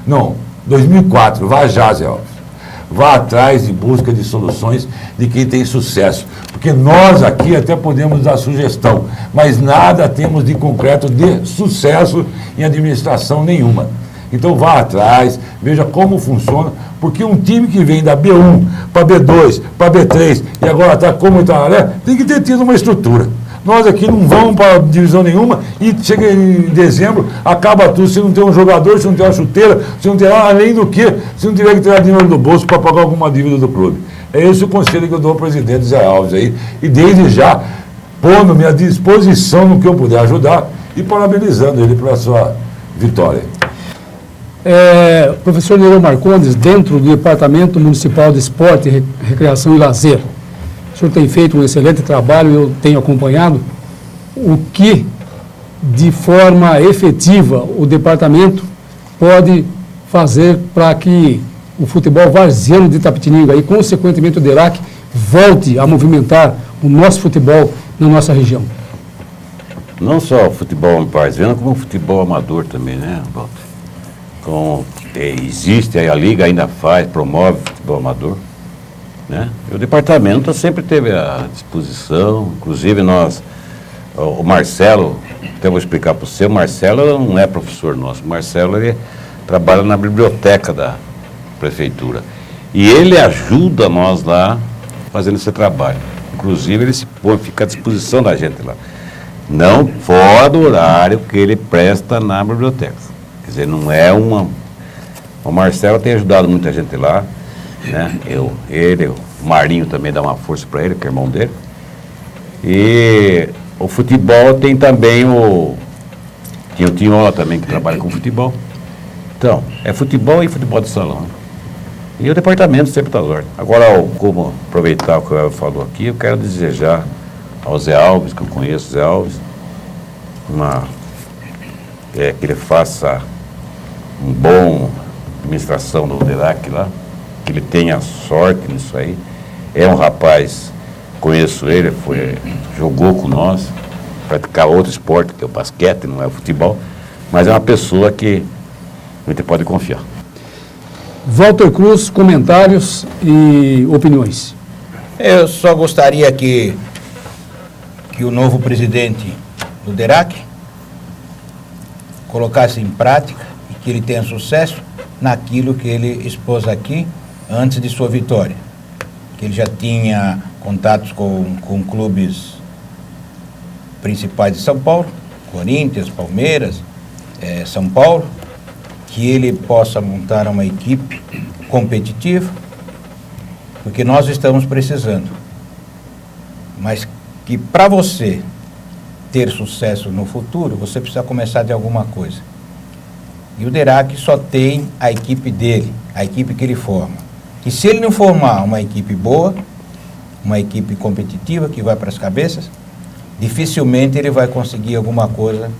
não, 2004, vá já, Zé Alves. Vá atrás de busca de soluções de quem tem sucesso. Porque nós aqui até podemos dar sugestão, mas nada temos de concreto de sucesso em administração nenhuma. Então vá atrás, veja como funciona, porque um time que vem da B1 para B2, para B3 e agora está como Itararé, tem que ter tido uma estrutura. Nós aqui não vamos para divisão nenhuma e chega em dezembro, acaba tudo, se não tem um jogador, se não tem uma chuteira, se não tem além do que, se não tiver que tirar dinheiro do bolso para pagar alguma dívida do clube. É esse o conselho que eu dou ao presidente Zé Alves aí, e desde já pondo-me à disposição no que eu puder ajudar e parabenizando ele pela sua vitória. Professor Nereu Marcondes, dentro do Departamento Municipal de Esporte, Recreação e Lazer, o senhor tem feito um excelente trabalho, eu tenho acompanhado. O que, de forma efetiva, o departamento pode fazer para que o futebol varziano de Itapetininga e, consequentemente, o DERAC volte a movimentar o nosso futebol na nossa região? Não só o futebol varziano, como o futebol amador também, né, Walter? Existe, a Liga ainda faz, promove o futebol amador, né? E o departamento sempre teve à disposição, inclusive o Marcelo, até vou explicar para você, o Marcelo não é professor nosso, o Marcelo ele trabalha na biblioteca da prefeitura. E ele ajuda nós lá fazendo esse trabalho. Inclusive, ele fica à disposição da gente lá. Não fora do horário que ele presta na biblioteca. Quer dizer, não é uma... O Marcelo tem ajudado muita gente lá, né? O Marinho também dá uma força para ele, que é irmão dele. E o futebol tem também Tinha o Tinhola também, que trabalha com futebol. Então, é futebol e futebol de salão. E o departamento sempre está às ordens. Agora, como aproveitar o que o Elvio falou aqui, eu quero desejar ao Zé Alves, que eu conheço o Zé Alves, que ele faça uma boa administração do DERAC lá, que ele tenha sorte nisso aí. É um rapaz, conheço ele, jogou com nós, praticar outro esporte, que é o basquete, não é o futebol, mas é uma pessoa que a gente pode confiar. Walter Cruz, comentários e opiniões. Eu só gostaria que o novo presidente do DERAC colocasse em prática e que ele tenha sucesso naquilo que ele expôs aqui antes de sua vitória. Que ele já tinha contatos com clubes principais de São Paulo, Corinthians, Palmeiras, São Paulo, que ele possa montar uma equipe competitiva, porque nós estamos precisando. Mas que para você ter sucesso no futuro, você precisa começar de alguma coisa. E o DERAC só tem a equipe dele, a equipe que ele forma. E se ele não formar uma equipe boa, uma equipe competitiva que vai para as cabeças, dificilmente ele vai conseguir alguma coisa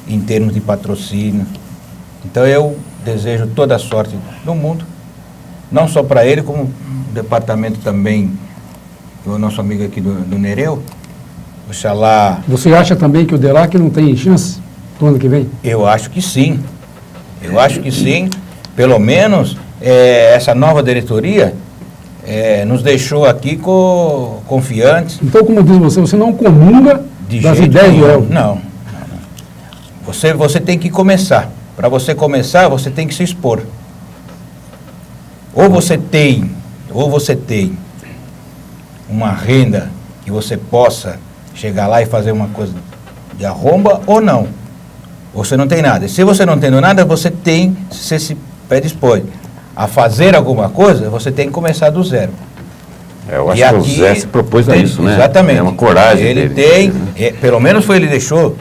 em termos de patrocínio. Então eu desejo toda a sorte do mundo, não só para ele, como o departamento também, o nosso amigo aqui do Nereu, oxalá... Você acha também que o DERAC não tem chance do ano que vem? Eu acho que sim. Eu acho que sim. Pelo menos essa nova diretoria nos deixou aqui confiantes. Então, como diz você não comunga das ideias do Elvio? Não. Você tem que começar. Para você começar, você tem que se expor. Ou você tem uma renda que você possa chegar lá e fazer uma coisa de arromba, ou não. Você não tem nada. Se você não tem nada, você se predispõe a fazer alguma coisa, você tem que começar do zero. Eu acho que o Zé se propôs a isso, né? Exatamente. É uma coragem ele dele. tem, pelo menos ele deixou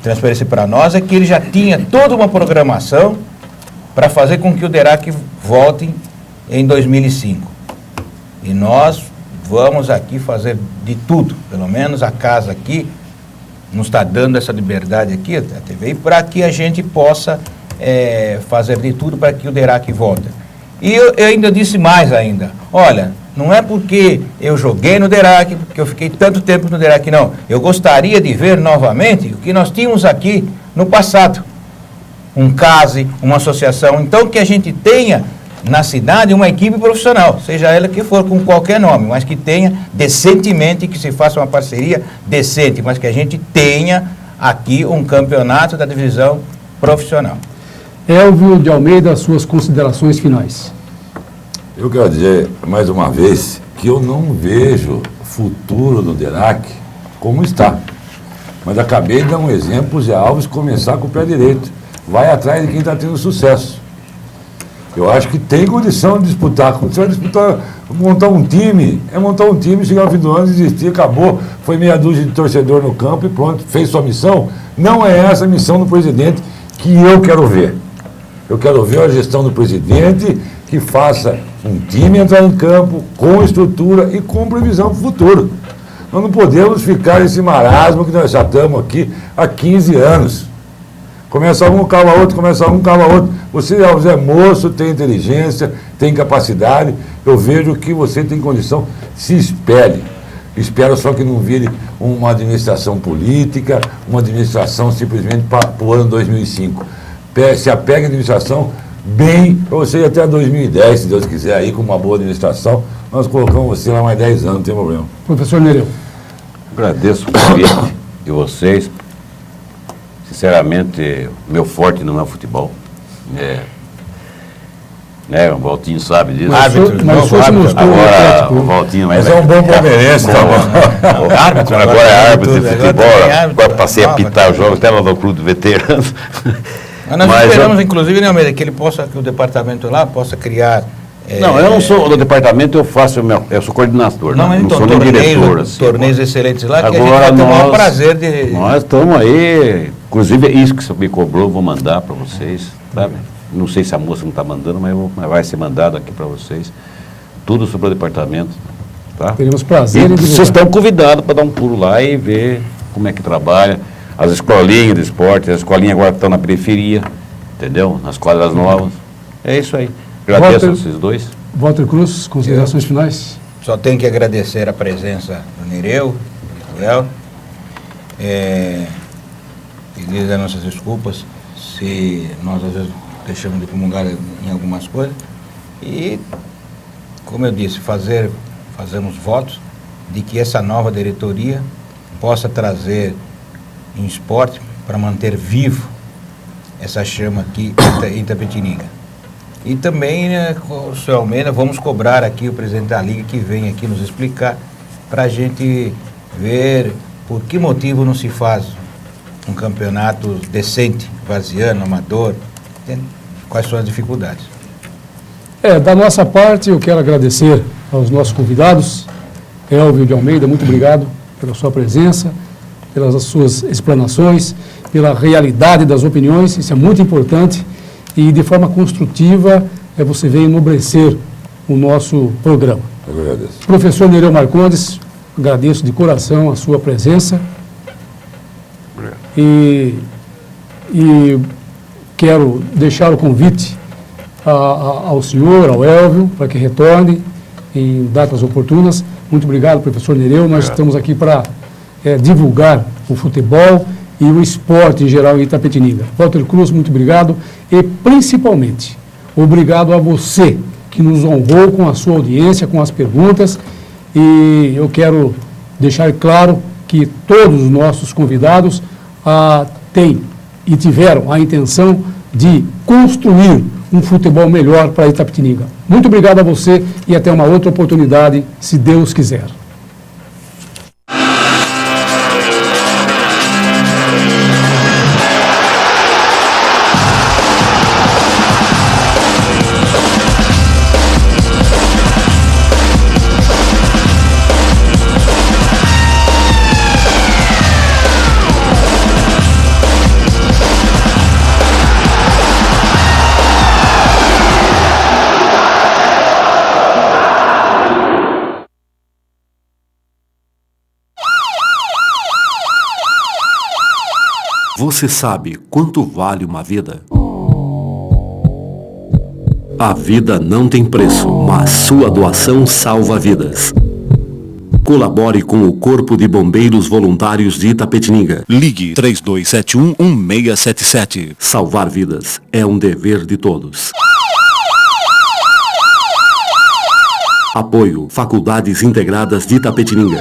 transferência para nós, é que ele já tinha toda uma programação para fazer com que o DERAC volte em 2005. E nós vamos aqui fazer de tudo, pelo menos a casa aqui nos está dando essa liberdade aqui, a TV, para que a gente possa fazer de tudo para que o DERAC volte. E eu ainda disse mais ainda, olha, não é porque eu joguei no DERAC, porque eu fiquei tanto tempo no DERAC, não. Eu gostaria de ver novamente o que nós tínhamos aqui no passado. Um CASE, uma associação. Então, que a gente tenha na cidade uma equipe profissional, seja ela que for, com qualquer nome, mas que tenha decentemente, que se faça uma parceria decente, mas que a gente tenha aqui um campeonato da divisão profissional. Elvio de Almeida, suas considerações finais. Eu quero dizer, mais uma vez, que eu não vejo futuro no DERAC como está. Mas acabei de dar um exemplo, o Zé Alves começar com o pé direito. Vai atrás de quem está tendo sucesso. Eu acho que tem condição de disputar. Quando você vai disputar, montar um time, chegar ao fim do ano, desistir, acabou. Foi meia dúzia de torcedor no campo e pronto, fez sua missão. Não é essa a missão do presidente que eu quero ver. Eu quero ver a gestão do presidente que faça um time entrar em campo com estrutura e com previsão para o futuro. Nós não podemos ficar nesse marasmo que nós já estamos aqui há 15 anos. Começa um, cala outro, começa um, cala outro. Você, Alves, é moço, tem inteligência, tem capacidade. Eu vejo que você tem condição. Se espere. Espero só que não vire uma administração política, uma administração simplesmente para o ano 2005. Se apegue à administração bem, para você ir até 2010, se Deus quiser, aí com uma boa administração. Nós colocamos você lá mais 10 anos, não tem problema. Professor Nereu. Agradeço o convite de vocês. Sinceramente, meu forte não é o futebol. O Valtinho sabe disso. Mas só se mostrou Agora o Valtinho Mas é um bom palmeirense, tá bom? árbitro, agora é árbitro de Agora futebol. também é árbitro. Agora passei a apitar os jogos, até lá no clube de veteranos. Mas nós Mas esperamos, inclusive, né, Almeida, que o departamento lá possa criar... Não, eu não sou do departamento, eu sou coordenador, Não, mas não então, sou nem diretor. Assim. torneios excelentes lá, que a gente Agora vai ter o maior nós- prazer de... Nós estamos aí, inclusive é isso que você me cobrou, vou mandar para vocês, sabe? Não sei se a moça não está mandando, mas vai ser mandado aqui para vocês. Tudo sobre o departamento, tá? Teremos prazer em E divulgar. vocês estão convidados para dar um pulo lá e ver como é que trabalha. As escolinhas de esporte, as escolinhas agora estão na periferia, entendeu? Nas quadras novas. É isso aí. Agradeço a Walter. vocês dois. Walter Cruz, considerações finais? Só tenho que agradecer a presença do Nereu, do Léo. Pedir as nossas desculpas se nós às vezes deixamos de comungar em algumas coisas. E, como eu disse, fazemos votos de que essa nova diretoria possa trazer em esporte para manter vivo essa chama aqui em Itapetininga. E também, né, com o senhor Almeida, vamos cobrar aqui o presidente da Liga que vem aqui nos explicar para a gente ver por que motivo não se faz um campeonato decente, vaziano, amador, entende? Quais são as dificuldades. Da nossa parte, eu quero agradecer aos nossos convidados. Elvio de Almeida, muito obrigado pela sua presença, pelas suas explanações, pela realidade das opiniões, isso é muito importante. E de forma construtiva, você veio enobrecer o nosso programa. Eu agradeço. Professor Nereu Marcondes, agradeço de coração a sua presença. E quero deixar o convite ao senhor, ao Elvio, para que retorne em datas oportunas. Muito obrigado, professor Nereu. Nós estamos aqui para divulgar o futebol e o esporte em geral em Itapetininga. Walter Cruz, muito obrigado. E, principalmente, obrigado a você que nos honrou com a sua audiência, com as perguntas. E eu quero deixar claro que todos os nossos convidados têm e tiveram a intenção de construir um futebol melhor para Itapetininga. Muito obrigado a você e até uma outra oportunidade, se Deus quiser. Você sabe quanto vale uma vida? A vida não tem preço, mas sua doação salva vidas. Colabore com o Corpo de Bombeiros Voluntários de Itapetininga. Ligue 3271-1677. Salvar vidas é um dever de todos. Apoio Faculdades Integradas de Itapetininga.